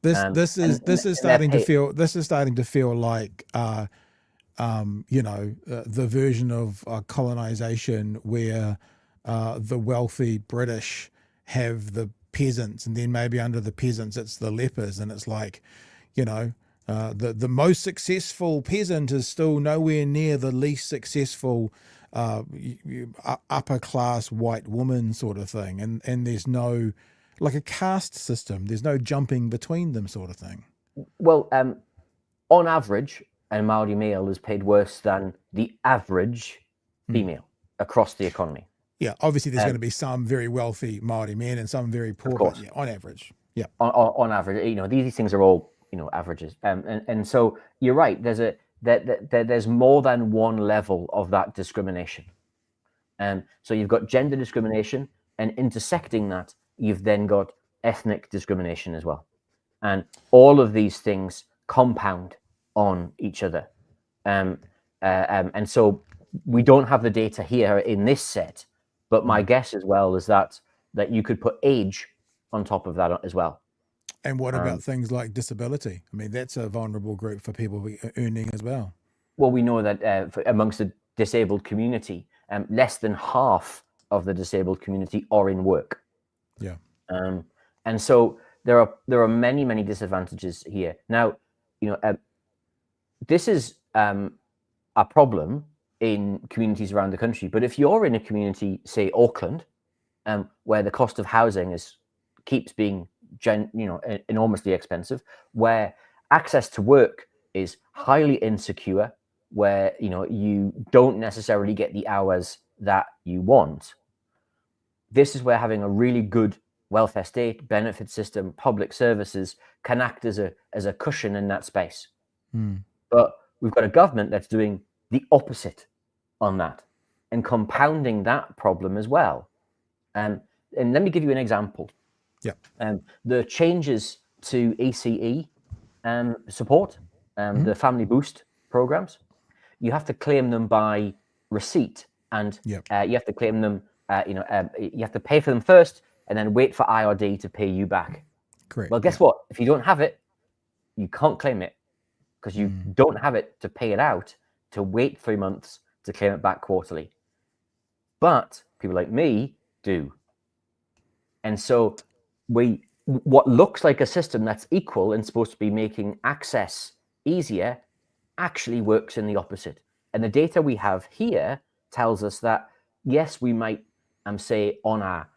This is starting to feel like the version of colonization where the wealthy British have the peasants, and then maybe under the peasants it's the lepers, and it's like, the most successful peasant is still nowhere near the least successful upper class white woman sort of thing, and there's no, like a caste system, there's no jumping between them sort of thing. Well, on average, a Maori male is paid worse than the average female across the economy. Yeah, obviously there's going to be some very wealthy Maori men and some very poor, but yeah, on average. Yeah. On average, these things are all, averages. And so you're right, there's more than one level of that discrimination. So you've got gender discrimination, and intersecting that, you've then got ethnic discrimination as well. And all of these things compound on each other. And so we don't have the data here in this set, but my guess as well is that you could put age on top of that as well. And what about things like disability? I mean, that's a vulnerable group for people earning as well. Well, we know that amongst the disabled community, less than half of the disabled community are in work. Yeah. And so there are many, many disadvantages here. Now, this is a problem in communities around the country. But if you're in a community, say Auckland, where the cost of housing keeps being enormously expensive, where access to work is highly insecure, where you don't necessarily get the hours that you want, this is where having a really good welfare state, benefit system, public services can act as a cushion in that space. But we've got a government that's doing the opposite on that and compounding that problem as well. And let me give you an example. Yeah. The changes to ECE support, the Family Boost programs, you have to claim them by receipt, and you have to claim them. You have to pay for them first, and then wait for IRD to pay you back. Correct. Well, guess what? If you don't have it, you can't claim it, because you don't have it to pay it out, to wait 3 months to claim it back quarterly. But people like me do. And so what looks like a system that's equal and supposed to be making access easier actually works in the opposite. And the data we have here tells us that, yes, we might say on a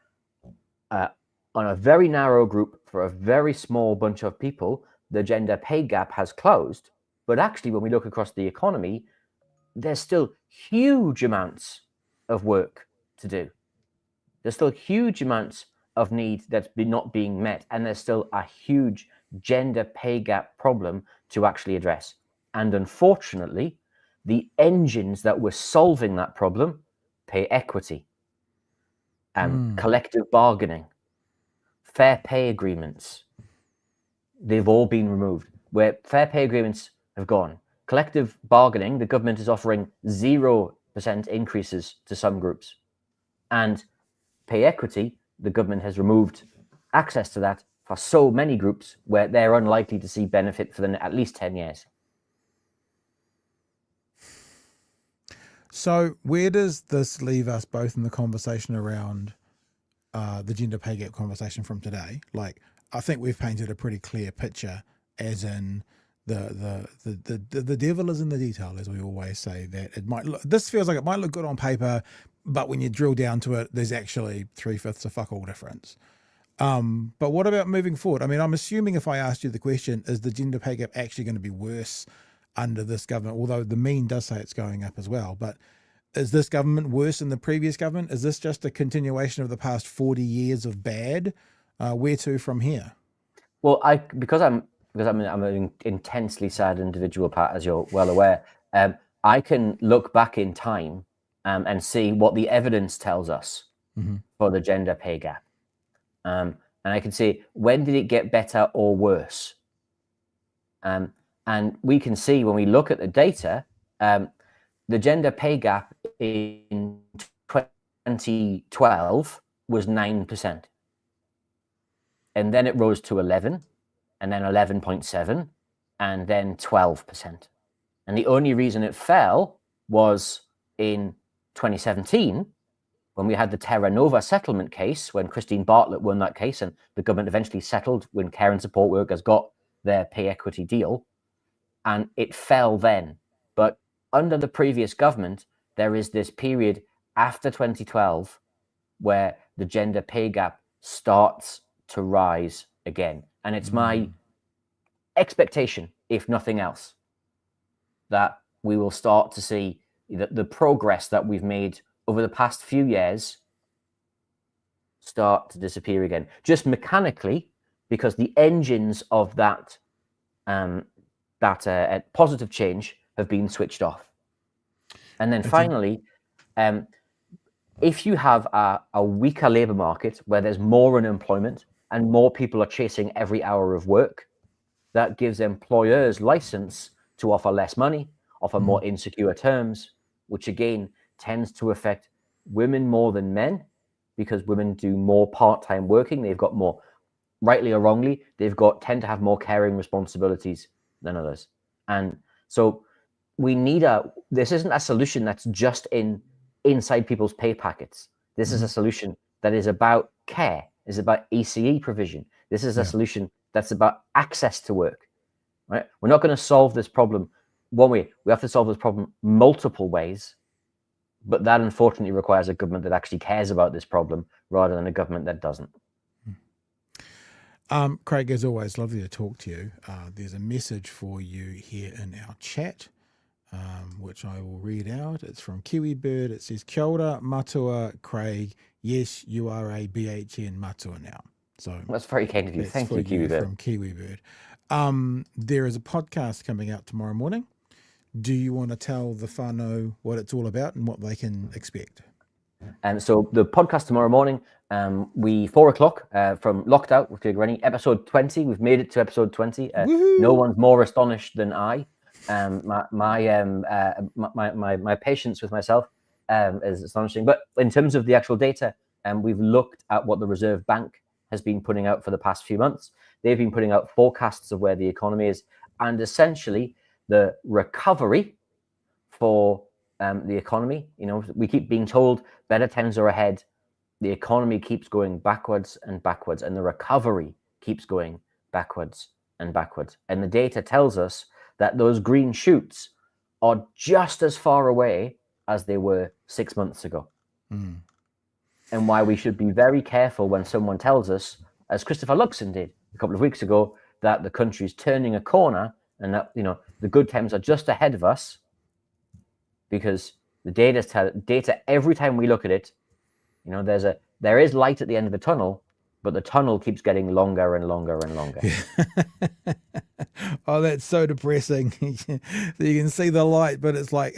very narrow group for a very small bunch of people, the gender pay gap has closed. But actually, when we look across the economy, there's still huge amounts of work to do. There's still huge amounts of need that's not being met. And there's still a huge gender pay gap problem to actually address. And unfortunately, the engines that were solving that problem, pay equity, collective bargaining, fair pay agreements, they've all been removed. Where fair pay agreements have gone, collective bargaining, the government is offering 0% increases to some groups. And pay equity, the government has removed access to that for so many groups where they're unlikely to see benefit for at least 10 years. So where does this leave us both in the conversation around the gender pay gap conversation from today. Like, I think we've painted a pretty clear picture, as in the devil is in the detail, as we always say. That it might look, this feels like it might look good on paper, but when you drill down to it, there's actually 3/5 of fuck all difference. But what about moving forward? I mean, I'm assuming if I asked you the question, is the gender pay gap actually going to be worse under this government? Although the mean does say it's going up as well. But is this government worse than the previous government? Is this just a continuation of the past 40 years of bad? Where to from here? Well, because I'm an intensely sad individual, Pat, as you're well aware. I can look back in time and see what the evidence tells us for the gender pay gap. And I can say, when did it get better or worse? And we can see when we look at the data, the gender pay gap in 2012 was 9%. And then it rose to 11, and then 11.7, and then 12%. And the only reason it fell was in 2017, when we had the Terra Nova settlement case, when Christine Bartlett won that case, and the government eventually settled when care and support workers got their pay equity deal, and it fell then. But under the previous government, there is this period after 2012 where the gender pay gap starts to rise again. And it's my expectation, if nothing else, that we will start to see the progress that we've made over the past few years start to disappear again, just mechanically, because the engines of that positive change have been switched off. And then finally, if you have a weaker labor market where there's more unemployment and more people are chasing every hour of work, that gives employers license to offer less money, offer more insecure terms, which again tends to affect women more than men, because women do more part-time working. They've got more, rightly or wrongly, tend to have more caring responsibilities than others. And so we need this isn't a solution that's just inside people's pay packets. This is a solution that is about care, is about ECE provision. This is a solution that's about access to work, right? We're not going to solve this problem one way. We have to solve this problem multiple ways, but that unfortunately requires a government that actually cares about this problem rather than a government that doesn't. Craig, as always, lovely to talk to you. There's a message for you here in our chat, which I will read out. It's from Kiwi Bird. It says, Kia ora, matua, Craig. Yes, you are a BHN matua now. So that's very kind of you. Thank you, Kiwi Bird. From Kiwi Bird. There is a podcast coming out tomorrow morning. Do you want to tell the whānau what it's all about and what they can expect? So the podcast tomorrow morning, 4:00 from Locked Out with Graig Renney, episode 20. We've made it to episode 20. No one's more astonished than I. My patience with myself is astonishing. But in terms of the actual data, we've looked at what the Reserve Bank has been putting out for the past few months. They've been putting out forecasts of where the economy is, and essentially the recovery for the economy. We keep being told better times are ahead. The economy keeps going backwards and backwards, and the recovery keeps going backwards and backwards. And the data tells us that those green shoots are just as far away as they were 6 months ago. And why we should be very careful when someone tells us, as Christopher Luxon did a couple of weeks ago, that the country's turning a corner and that the good times are just ahead of us, because the data every time we look at it, there is light at the end of the tunnel, but the tunnel keeps getting longer and longer and longer. Oh, that's so depressing. You can see the light, but it's like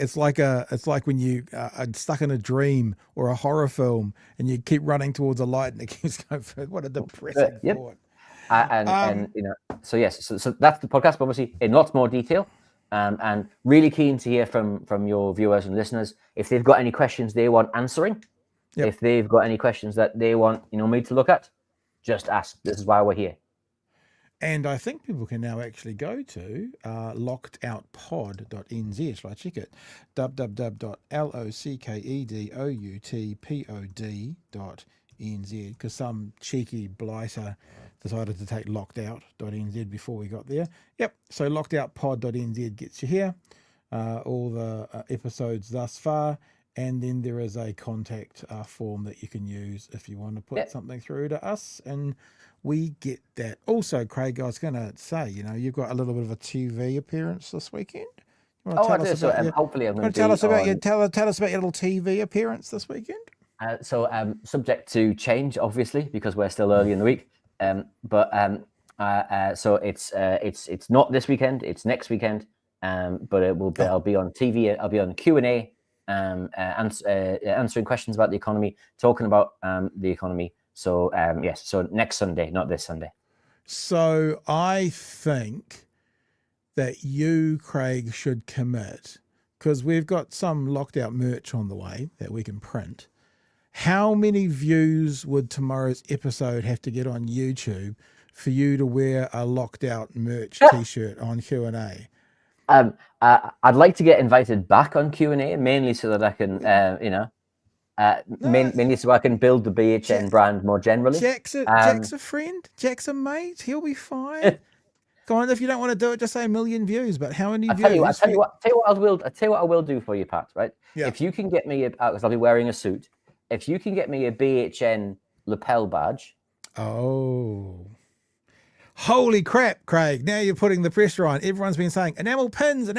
when you are stuck in a dream or a horror film and you keep running towards a light and it keeps going further. What a depressing thought. So that's the podcast, but obviously in lots more detail, and really keen to hear from your viewers and listeners. If they've got any questions they want answering, if they've got any questions that they want me to look at, just ask. This is why we're here. And I think people can now actually go to lockedoutpod.nz. Shall I check it? www.lockedoutpod.nz. .nz because some cheeky blighter decided to take lockedout.nz before we got there. Yep, so lockedoutpod.nz gets you here, all the episodes thus far, and then there is a contact form that you can use if you want to put something through to us, and we get that. Also, Craig, I was going to say, you've got a little bit of a TV appearance this weekend. I do. So hopefully I'm going to tell us about tell us about your little TV appearance this weekend. Subject to change, obviously, because we're still early in the week. So it's not this weekend. It's next weekend. But it will be. I'll be on TV. I'll be on Q&A, answering questions about the economy, talking about the economy. So yes. So next Sunday, not this Sunday. So I think that you, Craig, should commit, because we've got some locked out merch on the way that we can print. How many views would tomorrow's episode have to get on YouTube for you to wear a locked out merch T-shirt on Q&A? I'd like to get invited back on Q&A, mainly so that I can, mainly so I can build the BHN brand more generally. Jack's a friend. Jack's a mate. He'll be fine. Go on, if you don't want to do it, just say 1 million views. But how many views? I'll tell you what I will do for you, Pat. Right? Yeah. If you can get me, because I'll be wearing a suit. If you can get me a BHN lapel badge. Oh. Holy crap, Craig. Now you're putting the pressure on. Everyone's been saying enamel pins. And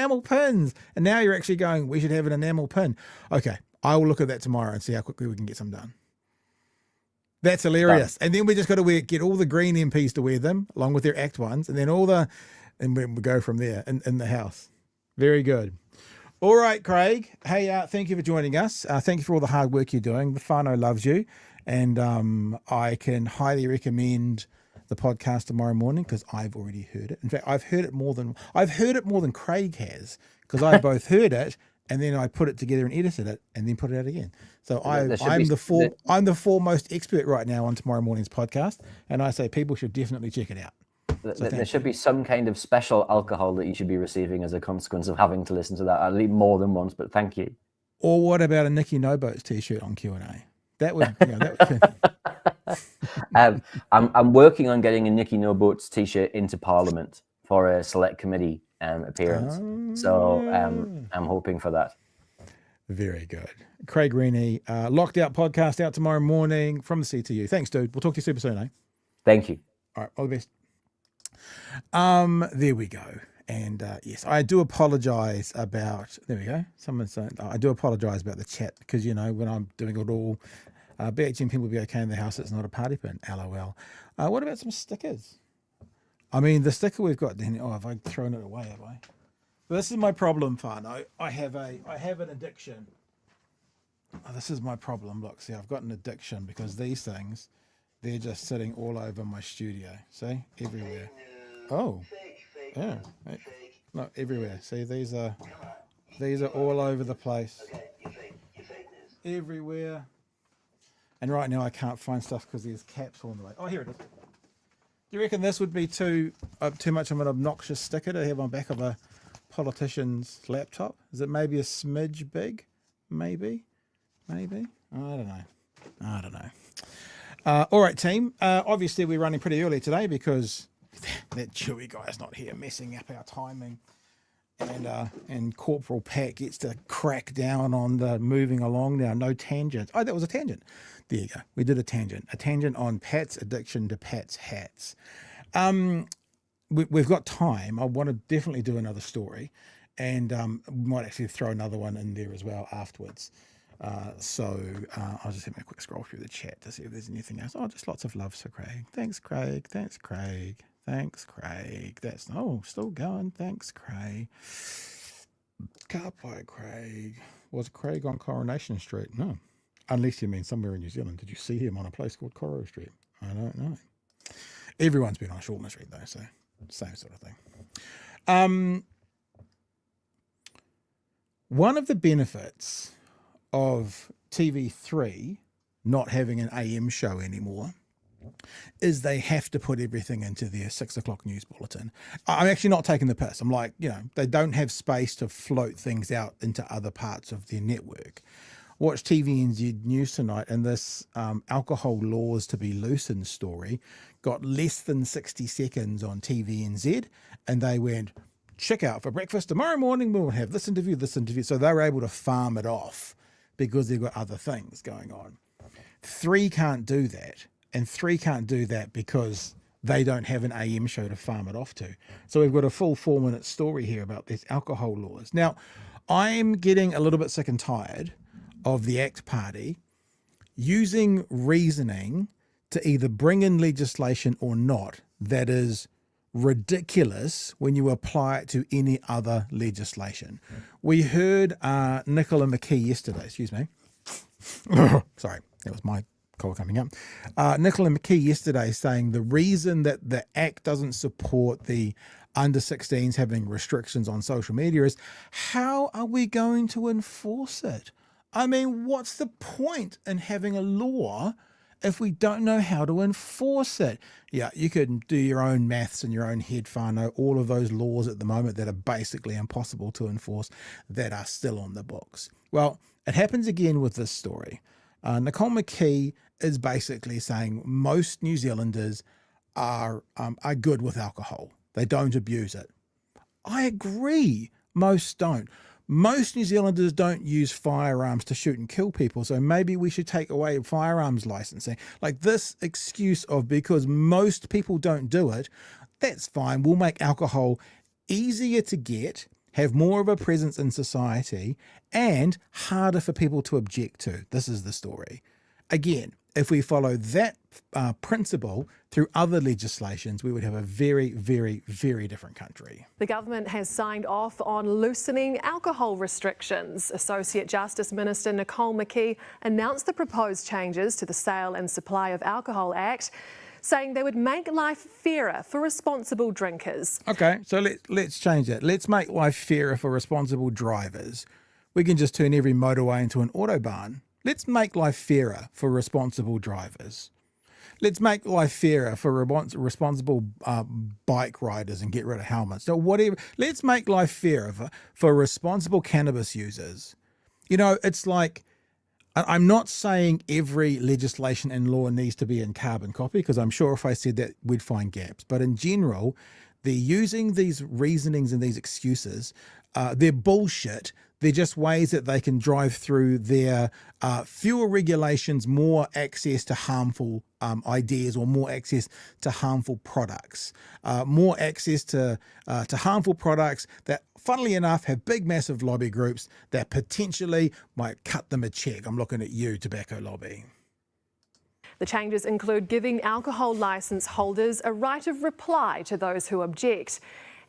now you're actually going, we should have an enamel pin. Okay, I will look at that tomorrow and see how quickly we can get some done. That's hilarious. And then we just got to get all the Green MPs to wear them along with their ACT ones, and then and we go from there in the house. Very good. All right, Craig. Hey, thank you for joining us. Thank you for all the hard work you're doing. The whānau loves you. And I can highly recommend the podcast tomorrow morning because I've already heard it. In fact, I've heard it more than Craig has, because I both heard it and then I put it together and edited it and then put it out again. So I'm the foremost expert right now on tomorrow morning's podcast, and I say people should definitely check it out. There should be some kind of special alcohol that you should be receiving as a consequence of having to listen to that at least more than once. But thank you. Or what about a Nicky No Boats T-shirt on Q&A? That would. I'm working on getting a Nicky No Boats T-shirt into Parliament for a select committee appearance. So I'm hoping for that. Very good. Graig Renney, Locked Out podcast out tomorrow morning from the CTU. Thanks, dude. We'll talk to you super soon, eh? Thank you. All right, all the best. There we go. And yes, I do apologize about, there we go. Someone's saying, I do apologize about the chat because, when I'm doing it all, BHM people will be okay in the house. It's not a party pin. LOL. What about some stickers? I mean, the sticker we've got, have I thrown it away? Have I? But this is my problem, whānau. I have an addiction. Oh, this is my problem. Look, see, I've got an addiction because these things, they're just sitting all over my studio. See, everywhere. Oh, yeah. Look, everywhere. See, these are all over the place. Everywhere. And right now I can't find stuff because there's caps on the way. Oh, here it is. Do you reckon this would be too much of an obnoxious sticker to have on back of a politician's laptop? Is it maybe a smidge big? Maybe. I don't know. All right, team. Obviously, we're running pretty early today because that Chewie guy is not here, messing up our timing. And Corporal Pat gets to crack down on the moving along now. No tangents. Oh, that was a tangent. There you go. We did a tangent. A tangent on Pat's addiction to Pat's hats. We've got time. I want to definitely do another story. And we might actually throw another one in there as well afterwards. So I'll just have a quick scroll through the chat to see if there's anything else. Oh, just lots of love for Craig. Thanks, Craig. Thanks, Craig. Thanks, Craig. That's still going. Thanks, Craig. Car by Craig. Was Craig on Coronation Street? No. Unless you mean somewhere in New Zealand. Did you see him on a place called Coro Street? I don't know. Everyone's been on Shortman Street though, so same sort of thing. One of the benefits of TV3 not having an AM show anymore is they have to put everything into their 6 o'clock news bulletin. I'm actually not taking the piss. I'm like, they don't have space to float things out into other parts of their network. watched TVNZ News tonight, and this alcohol laws to be loosened story got less than 60 seconds on TVNZ, and they went, check out for breakfast tomorrow morning, we'll have this interview. So they were able to farm it off because they've got other things going on. 3 can't do that, and 3 can't do that because they don't have an AM show to farm it off to. So we've got a full 4-minute story here about these alcohol laws. Now, I'm getting a little bit sick and tired of the ACT Party using reasoning to either bring in legislation or not that is ridiculous when you apply it to any other legislation. We heard Nicola McKee yesterday, excuse me. Sorry, that was my call coming up. Nicola McKee yesterday saying the reason that the Act doesn't support the under 16s having restrictions on social media is how are we going to enforce it? I mean, what's the point in having a law if we don't know how to enforce it? Yeah, you could do your own maths in your own head, whānau, all of those laws at the moment that are basically impossible to enforce that are still on the books. Well, it happens again with this story. Nicole McKee is basically saying most New Zealanders are good with alcohol. They don't abuse it. I agree. Most don't. Most New Zealanders don't use firearms to shoot and kill people, so maybe we should take away firearms licensing. Like this excuse of because most people don't do it, that's fine. We'll make alcohol easier to get, have more of a presence in society, and harder for people to object to. This is the story. Again, if we follow that principle through other legislations, we would have a very, very, very different country. The government has signed off on loosening alcohol restrictions. Associate Justice Minister Nicole McKee announced the proposed changes to the Sale and Supply of Alcohol Act, saying they would make life fairer for responsible drinkers. Okay, so let's change that. Let's make life fairer for responsible drivers. We can just turn every motorway into an autobahn. Let's make life fairer for responsible drivers. Let's make life fairer for responsible bike riders and get rid of helmets. So whatever. Let's make life fairer for responsible cannabis users. You know, it's like, I'm not saying every legislation and law needs to be in carbon copy, because I'm sure if I said that, we'd find gaps. But in general, they're using these reasonings and these excuses. They're bullshit. They're just ways that they can drive through their fewer regulations, more access to harmful ideas, or more access to harmful products, more access to harmful products that, funnily enough, have big, massive lobby groups that potentially might cut them a check. I'm looking at you, tobacco lobby. The changes include giving alcohol licence holders a right of reply to those who object.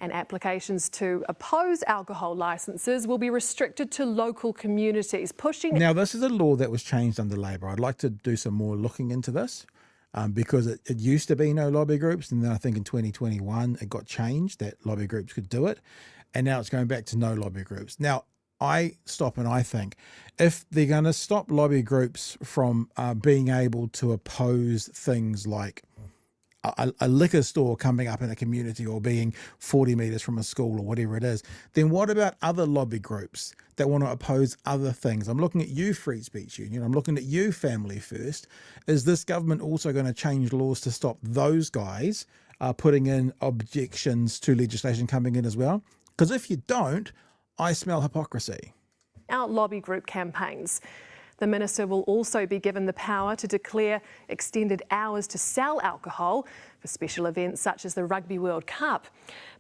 And applications to oppose alcohol licences will be restricted to local communities, pushing... Now, this is a law that was changed under Labor. I'd like to do some more looking into this because it used to be no lobby groups, and then I think in 2021 it got changed that lobby groups could do it, and now it's going back to no lobby groups. Now, I stop and I think if they're going to stop lobby groups from being able to oppose things like a liquor store coming up in a community or being 40 metres from a school or whatever it is, then what about other lobby groups that want to oppose other things? I'm looking at you, Free Speech Union. I'm looking at you, Family First. Is this government also going to change laws to stop those guys putting in objections to legislation coming in as well? Because if you don't, I smell hypocrisy. Out lobby group campaigns. The minister will also be given the power to declare extended hours to sell alcohol for special events such as the Rugby World Cup.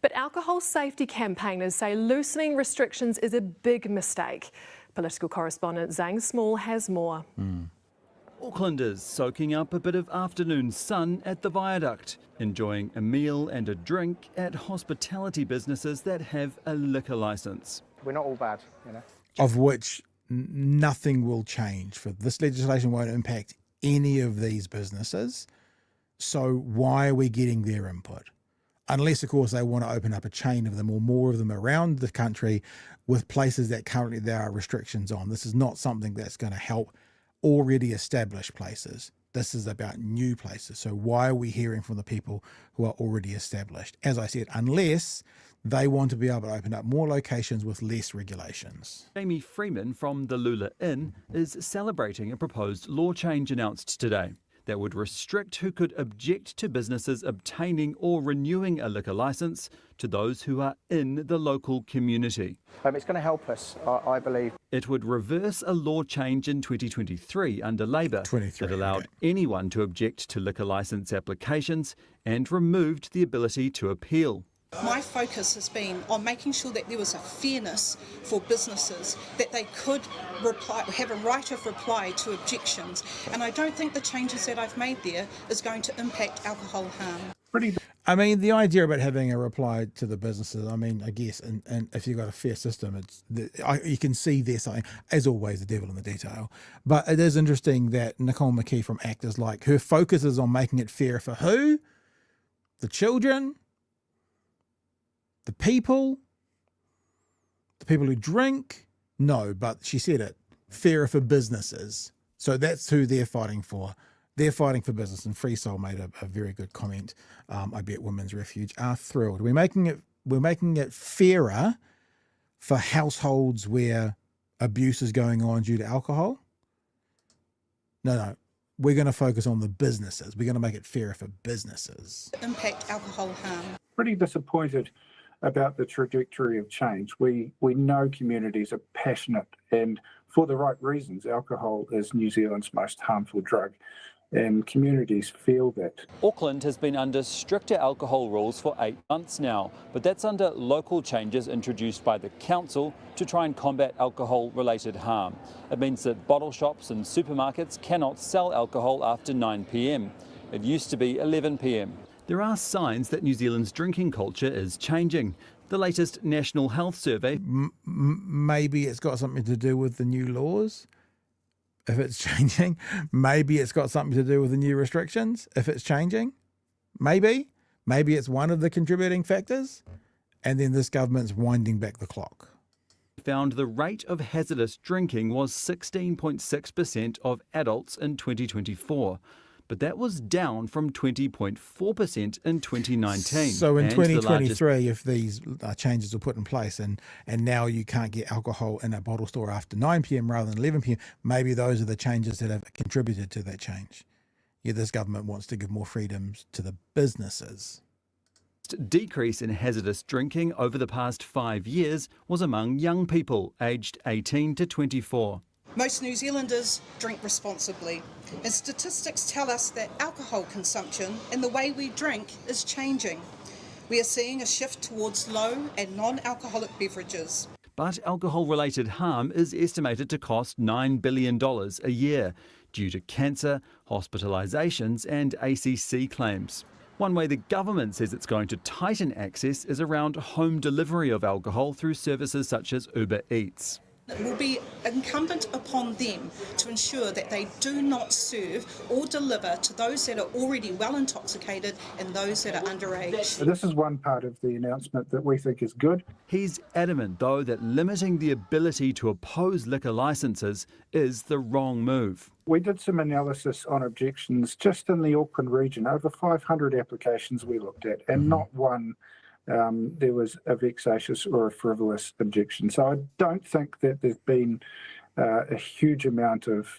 But alcohol safety campaigners say loosening restrictions is a big mistake. Political correspondent Zane Small has more. Aucklanders soaking up a bit of afternoon sun at the viaduct, enjoying a meal and a drink at hospitality businesses that have a liquor licence. We're not all bad, you know. Of which nothing will change. For this legislation won't impact any of these businesses. So why are we getting their input? Unless, of course, they want to open up a chain of them or more of them around the country with places that currently there are restrictions on. This is not something that's going to help already established places. This is about new places. So why are we hearing from the people who are already established? As I said, unless They want to be able to open up more locations with less regulations. Jamie Freeman from the Lula Inn is celebrating a proposed law change announced today that would restrict who could object to businesses obtaining or renewing a liquor licence to those who are in the local community. It's going to help us, I believe. It would reverse a law change in 2023 under Labour that allowed anyone to object to liquor licence applications and removed the ability to appeal. My focus has been on making sure that there was a fairness for businesses, that they could have a right of reply to objections. And I don't think the changes that I've made there is going to impact alcohol harm. I mean, the idea about having a reply to the businesses, I mean, I guess, and if you've got a fair system, you can see there's something, as always, the devil in the detail. But it is interesting that Nicole McKee from ACT is like, her focus is on making it fair for who? The children? The people who drink? No, but she said it, fairer for businesses. So that's who they're fighting for. They're fighting for business, and Free Soul made a very good comment. I bet Women's Refuge are thrilled. We're making it fairer for households where abuse is going on due to alcohol. No. We're going to focus on the businesses. We're going to make it fairer for businesses. Impact alcohol harm. Pretty disappointed about the trajectory of change. We know communities are passionate, and for the right reasons. Alcohol is New Zealand's most harmful drug, and communities feel that. Auckland has been under stricter alcohol rules for 8 months now, but that's under local changes introduced by the council to try and combat alcohol-related harm. It means that bottle shops and supermarkets cannot sell alcohol after 9 p.m. It used to be 11 p.m. There are signs that New Zealand's drinking culture is changing. The latest National Health Survey... Maybe it's got something to do with the new laws, if it's changing. Maybe it's got something to do with the new restrictions, if it's changing. Maybe it's one of the contributing factors, and then this government's winding back the clock. Found the rate of hazardous drinking was 16.6% of adults in 2024. But that was down from 20.4% in 2019. So in 2023, if these changes were put in place and now you can't get alcohol in a bottle store after 9 p.m. rather than 11 p.m., maybe those are the changes that have contributed to that change. Yeah, this government wants to give more freedoms to the businesses. Decrease in hazardous drinking over the past 5 years was among young people aged 18 to 24. Most New Zealanders drink responsibly, and statistics tell us that alcohol consumption and the way we drink is changing. We are seeing a shift towards low and non-alcoholic beverages. But alcohol-related harm is estimated to cost $9 billion a year due to cancer, hospitalisations and ACC claims. One way the government says it's going to tighten access is around home delivery of alcohol through services such as Uber Eats. It will be incumbent upon them to ensure that they do not serve or deliver to those that are already well intoxicated and those that are underage. This is one part of the announcement that we think is good. He's adamant, though, that limiting the ability to oppose liquor licences is the wrong move. We did some analysis on objections just in the Auckland region, over 500 applications we looked at, and not one there was a vexatious or a frivolous objection. So I don't think that there's been a huge amount of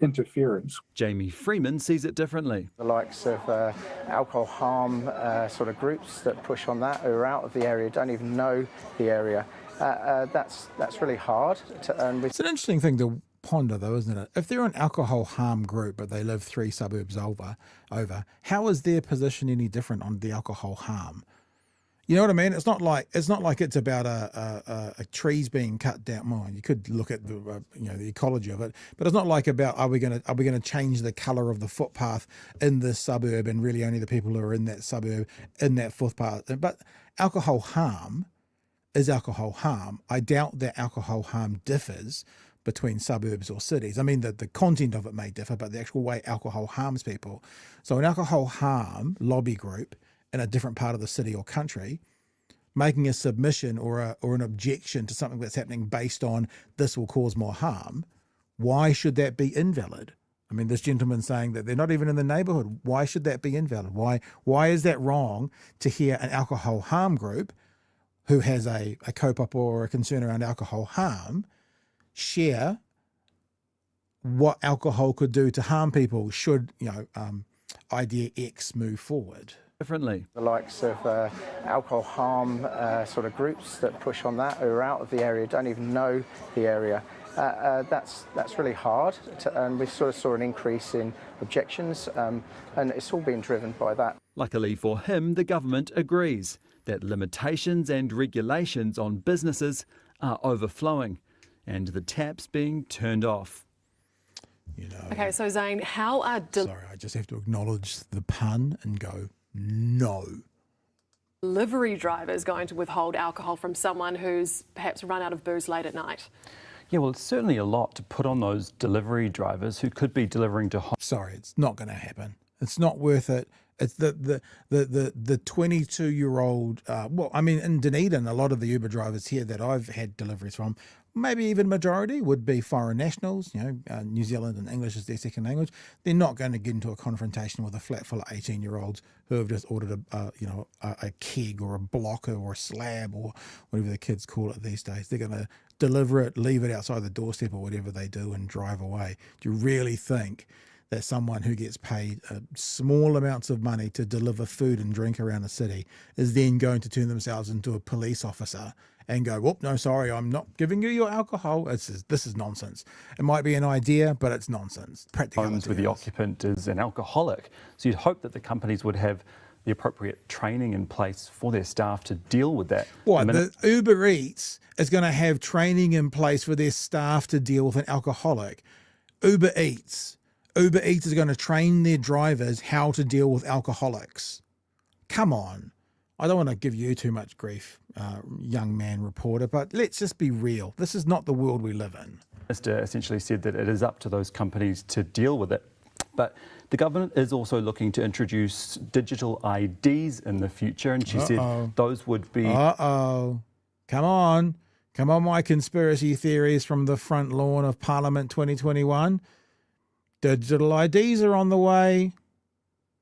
interference. Jamie Freeman sees it differently. The likes of alcohol harm sort of groups that push on that, who are out of the area, don't even know the area. That's really hard. It's an interesting thing to ponder, though, isn't it? If they're an alcohol harm group but they live 3 suburbs over, how is their position any different on the alcohol harm? You know what I mean? It's not like it's about a trees being cut down. Well, you could look at the the ecology of it, but it's not like about are we going to change the colour of the footpath in this suburb and really only the people who are in that suburb in that footpath. But alcohol harm is alcohol harm. I doubt that alcohol harm differs between suburbs or cities. I mean, the content of it may differ, but the actual way alcohol harms people. So an alcohol harm lobby group in a different part of the city or country, making a submission or an objection to something that's happening based on this will cause more harm, why should that be invalid? I mean, this gentleman saying that they're not even in the neighbourhood. Why should that be invalid? Why is that wrong to hear an alcohol harm group who has a kaupapa or a concern around alcohol harm share what alcohol could do to harm people should, idea X move forward? Differently. The likes of alcohol harm sort of groups that push on that, who are out of the area, don't even know the area. That's really hard, and we sort of saw an increase in objections, and it's all being driven by that. Luckily for him, the government agrees that limitations and regulations on businesses are overflowing and the taps being turned off. Okay, so Zane, how are... Sorry, I just have to acknowledge the pun and go, no. Delivery drivers going to withhold alcohol from someone who's perhaps run out of booze late at night? Yeah, well, it's certainly a lot to put on those delivery drivers who could be delivering to home. Sorry, it's not going to happen. It's not worth it. It's the 22-year-old. In Dunedin, a lot of the Uber drivers here that I've had deliveries from, maybe even majority, would be foreign nationals. New Zealand and English is their second language. They're not going to get into a confrontation with a flat full of 18-year-olds who have just ordered a keg or a blocker or a slab or whatever the kids call it these days. They're going to deliver it, leave it outside the doorstep or whatever they do, and drive away. Do you really think that someone who gets paid small amounts of money to deliver food and drink around the city is then going to turn themselves into a police officer and go, whoop, no, sorry, I'm not giving you your alcohol? This is nonsense. It might be an idea, but it's nonsense. Homes where the occupant is an alcoholic. So you'd hope that the companies would have the appropriate training in place for their staff to deal with that. What, the Uber Eats is going to have training in place for their staff to deal with an alcoholic? Uber Eats is going to train their drivers how to deal with alcoholics. Come on. I don't want to give you too much grief, young man reporter, but let's just be real. This is not the world we live in. The minister essentially said that it is up to those companies to deal with it. But the government is also looking to introduce digital IDs in the future, and she said those would be... Come on, my conspiracy theories from the front lawn of Parliament 2021. Digital IDs are on the way.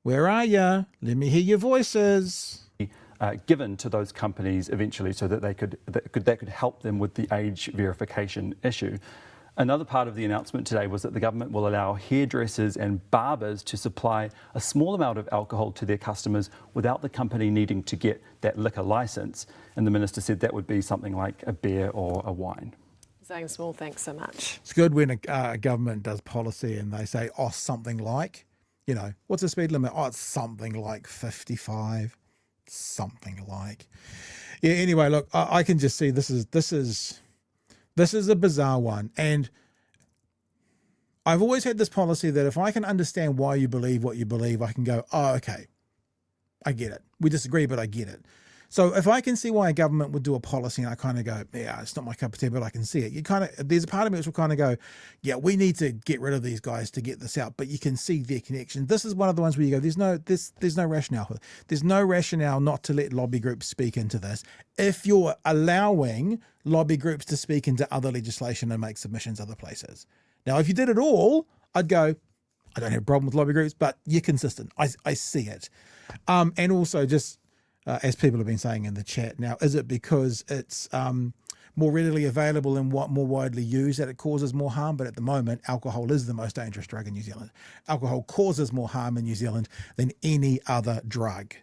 Where are you? Let me hear your voices. Given to those companies eventually, so that that could help them with the age verification issue. Another part of the announcement today was that the government will allow hairdressers and barbers to supply a small amount of alcohol to their customers without the company needing to get that liquor license. And the minister said that would be something like a beer or a wine. Zane Small, thanks so much. It's good when a government does policy and they say, something like, what's the speed limit? It's something like 55. Something like. Yeah, anyway, look, I can just see this is a bizarre one. And I've always had this policy that if I can understand why you believe what you believe, I can go, okay, I get it. We disagree, but I get it. So if I can see why a government would do a policy and I kind of go, yeah, it's not my cup of tea, but I can see it. There's a part of me which will kind of go, yeah, we need to get rid of these guys to get this out, but you can see their connection. This is one of the ones where you go, there's no rationale. There's no rationale not to let lobby groups speak into this. If you're allowing lobby groups to speak into other legislation and make submissions other places. Now, if you did it all, I'd go, I don't have a problem with lobby groups, but you're consistent. I see it. And also just, as people have been saying in the chat now, is it because it's more readily available and more widely used that it causes more harm? But at the moment, alcohol is the most dangerous drug in New Zealand. Alcohol causes more harm in New Zealand than any other drug.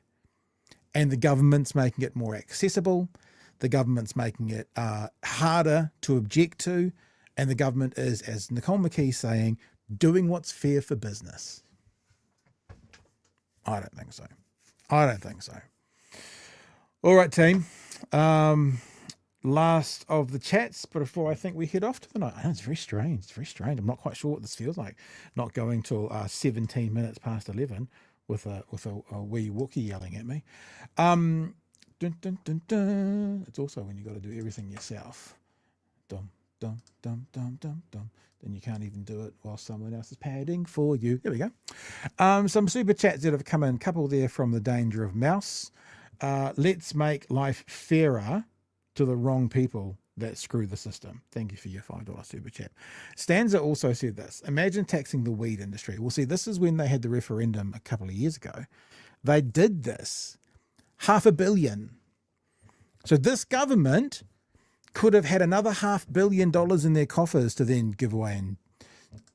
And the government's making it more accessible. The government's making it harder to object to. And the government is, as Nicole McKee's saying, doing what's fair for business. I don't think so. All right, team. Last of the chats, but before I think we head off to the night. I know it's very strange. I'm not quite sure what this feels like. Not going till 17 minutes past 11 with a wee Wookiee yelling at me. Dun, dun, dun, dun. It's also when you got to do everything yourself. Dum, dum, dum, dum, dum, dum. Then you can't even do it while someone else is padding for you. There we go. Some super chats that have come in. Couple there from the Danger of Mouse. Let's make life fairer to the wrong people that screw the system. Thank you for your $5 super chat. Stanza also said this. Imagine taxing the weed industry. Well, see, this is when they had the referendum a couple of years ago. They did this. $500 million. So this government could have had another $500 million in their coffers to then give away in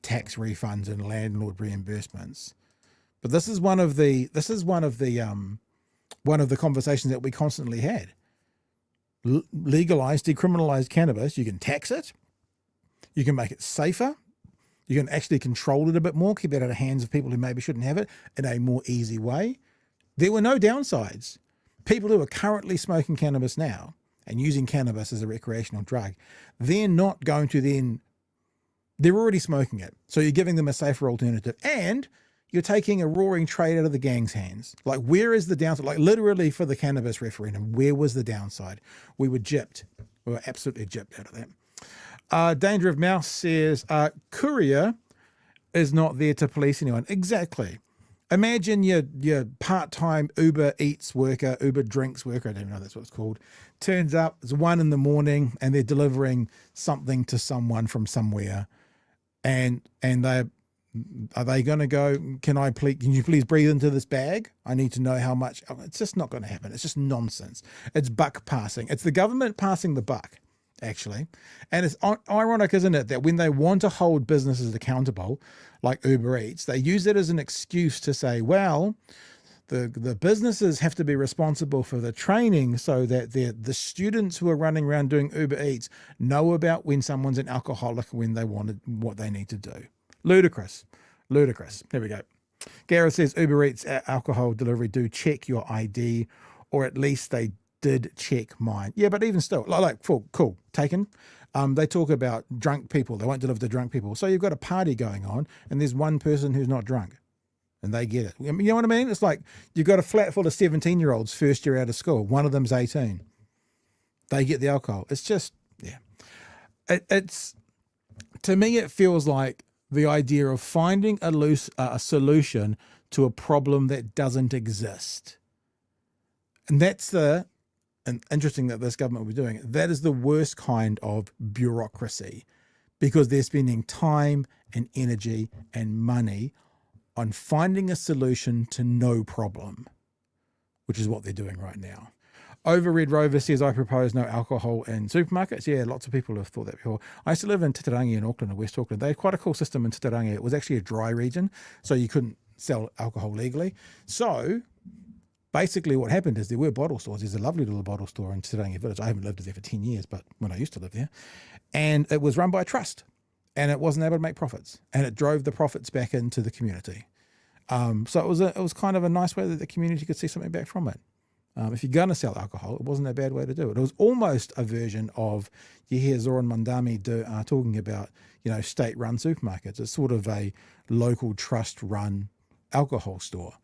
tax refunds and landlord reimbursements. But this is one of the conversations that we constantly had. Legalize, decriminalize cannabis. You can tax it. You can make it safer. You can actually control it a bit more, keep it out of the hands of people who maybe shouldn't have it in a more easy way. There were no downsides. People who are currently smoking cannabis now and using cannabis as a recreational drug, they're not going to then, they're already smoking it. So you're giving them a safer alternative and you're taking a roaring trade out of the gang's hands. Like, where is the downside? Like, literally for the cannabis referendum, where was the downside? We were gypped. We were absolutely gypped out of that. Danger of Mouse says, courier is not there to police anyone. Exactly. Imagine your part-time Uber Eats worker, Uber Drinks worker, I don't know that's what it's called, turns up, it's 1 a.m. and they're delivering something to someone from somewhere. And are they going to go, can you please breathe into this bag? I need to know how much. Oh, it's just not going to happen. It's just nonsense. It's buck passing. It's the government passing the buck, actually. And it's ironic, isn't it, that when they want to hold businesses accountable, like Uber Eats, they use it as an excuse to say, well, the businesses have to be responsible for the training so that the students who are running around doing Uber Eats know about when someone's an alcoholic, when they wanted what they need to do. Ludicrous. Here we go. Gareth says Uber Eats alcohol delivery do check your ID, or at least they did check mine. Yeah, but even still, like cool, taken. They talk about drunk people. They won't deliver to drunk people. So you've got a party going on and there's one person who's not drunk and they get it. You know what I mean? It's like you've got a flat full of 17-year-olds first year out of school. One of them's 18. They get the alcohol. It's just, yeah. It's to me, it feels like the idea of finding a solution to a problem that doesn't exist. And that's and interesting that this government will be doing it. That is the worst kind of bureaucracy, because they're spending time and energy and money on finding a solution to no problem, which is what they're doing right now. Overred Rover says, I propose no alcohol in supermarkets. Yeah, lots of people have thought that before. I used to live in Titirangi in Auckland, in West Auckland. They had quite a cool system in Titirangi. It was actually a dry region, so you couldn't sell alcohol legally. So basically what happened is there were bottle stores. There's a lovely little bottle store in Titirangi Village. I haven't lived there for 10 years, but when I used to live there. And it was run by a trust, and it wasn't able to make profits. And it drove the profits back into the community. So it was kind of a nice way that the community could see something back from it. If you're going to sell alcohol, it wasn't a bad way to do it. It was almost a version of, you hear Zoran Mandami talking about, state-run supermarkets. It's sort of a local trust-run alcohol store.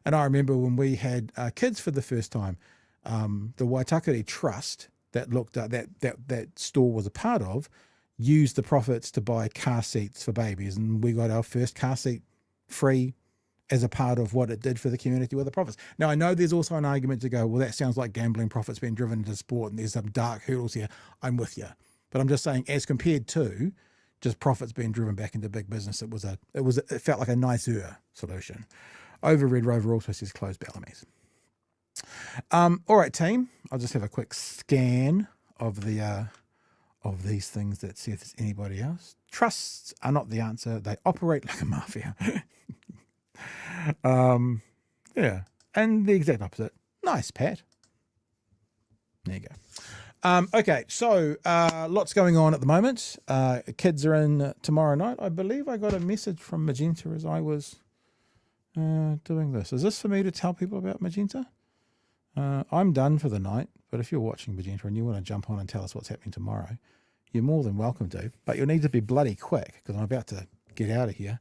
And I remember when we had kids for the first time, the Waitakere Trust that looked at that store was a part of, used the profits to buy car seats for babies, and we got our first car seat free as a part of what it did for the community with the profits. Now, I know there's also an argument to go, well, that sounds like gambling profits being driven into sport and there's some dark hurdles here. I'm with you. But I'm just saying, as compared to just profits being driven back into big business, it felt like a nicer solution. Overred Rover also says close Bellamy's. All right, team. I'll just have a quick scan of these things that see if there's anybody else. Trusts are not the answer. They operate like a mafia. Yeah, and the exact opposite. Nice, Pat. There you go. Okay, so lots going on at the moment. Kids are in tomorrow night. I believe I got a message from Magenta as I was doing this. Is this for me to tell people about Magenta? I'm done for the night, but if you're watching Magenta and you want to jump on and tell us what's happening tomorrow, you're more than welcome to, but you'll need to be bloody quick because I'm about to get out of here.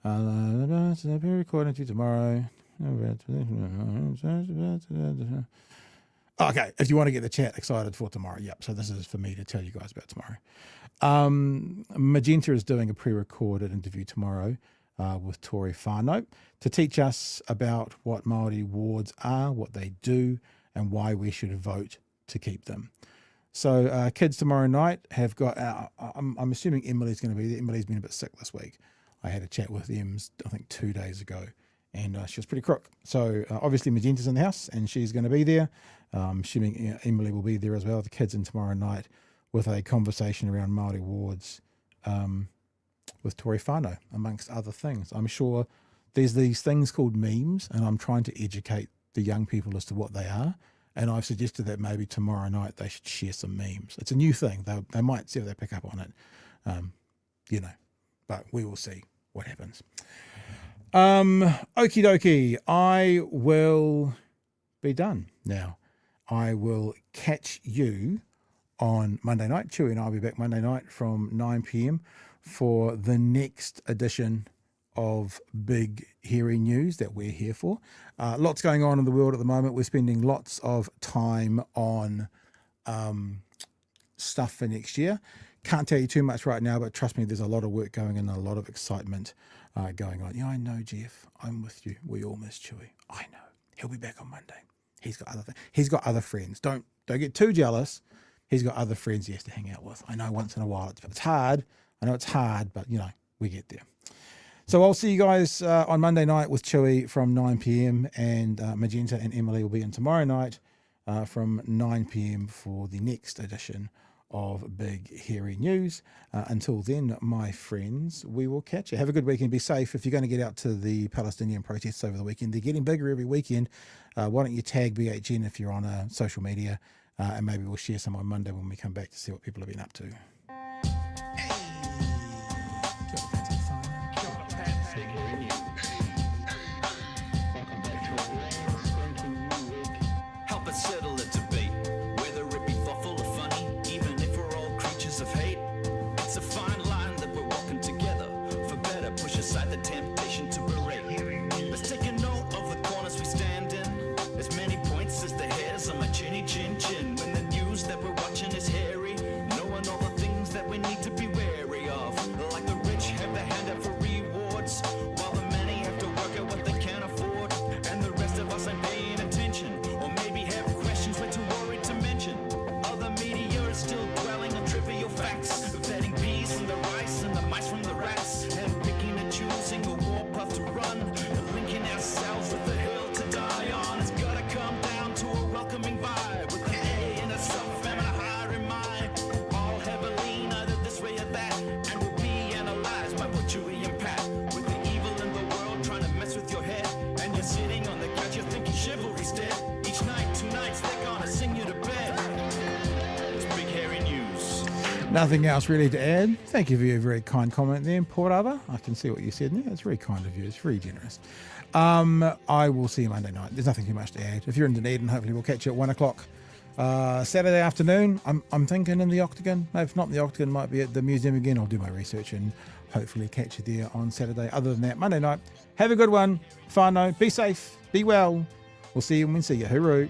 I'll be recording to you tomorrow. Okay, if you want to get the chat excited for tomorrow. Yep, so this is for me to tell you guys about tomorrow. Magenta is doing a pre-recorded interview tomorrow with Tori Whānau to teach us about what Māori wards are, what they do, and why we should vote to keep them. So kids tomorrow night have got, I'm assuming Emily's going to be there. Emily's been a bit sick this week. I had a chat with Ems, I think 2 days ago, and she was pretty crook. So obviously Magenta's in the house, and she's going to be there. Assuming Emily will be there as well. The kids in tomorrow night with a conversation around Māori wards with Tory whānau, amongst other things. I'm sure there's these things called memes, and I'm trying to educate the young people as to what they are. And I've suggested that maybe tomorrow night they should share some memes. It's a new thing. They might see if they pick up on it, but we will see what happens. Okie dokie. I will be done now. I will catch you on Monday night. Chewie and I will be back Monday night from 9 p.m. for the next edition of Big Hairy News that we're here for. Lots going on in the world at the moment. We're spending lots of time on stuff for next year. Can't tell you too much right now, but trust me, there's a lot of work going on, a lot of excitement going on. Yeah, I know, Jeff. I'm with you. We all miss Chewie. I know. He'll be back on Monday. He's got other friends. Don't get too jealous. He's got other friends he has to hang out with. I know once in a while it's hard. I know it's hard, but we get there. So I'll see you guys on Monday night with Chewie from 9 p.m. and Magenta and Emily will be in tomorrow night from 9 p.m. for the next edition of Big Hairy News. Until then, my friends, we will catch you. Have a good weekend. Be safe. If you're going to get out to the Palestinian protests over the weekend, they're getting bigger every weekend. Why don't you tag BHN if you're on social media, and maybe we'll share some on Monday when we come back to see what people have been up to. Help us settle a debate, whether it be thoughtful or funny, even if we're all creatures of hate. It's a fine line that we're walking together. For better, push aside the temptation to berate. Let's take a note of the corners we stand in. As many points as the hairs on my chinny chin chin. When the news that we're watching is hairy, knowing all the things that we need to be wary of. Like the rich have the hand out for rewards, while the many have to work at what they can't afford. And the rest of us ain't paying attention, or maybe have questions we're too worried to mention. Other media is still dwelling on trivial facts, vetting bees from the rice and the mice from the rats, and picking and choosing a war path to run, and linking ourselves with the hill to die on. It's gotta come down to a welcoming vibe, with an A and a self and a higher in mind. All heavily, neither this way or that, and we'll be analyzed by what Chewie and Pat. With the evil in the world trying to mess with your head, and you're sitting on the couch, you're thinking chivalry's dead. Each night, 2 nights, they're gonna sing you to bed. It's Big Hairy News. Nothing else really to add. Thank you for your very kind comment there, Portava. I can see what you said there. It's very kind of you. It's very generous. I will see you Monday night. There's nothing too much to add. If you're in Dunedin, hopefully we'll catch you at 1 o'clock. Saturday afternoon, I'm thinking in the Octagon. No, if not in the Octagon, might be at the museum again. I'll do my research and hopefully catch you there on Saturday. Other than that, Monday night, have a good one. Whānau, be safe, be well. We'll see you when we see you. Hooroo.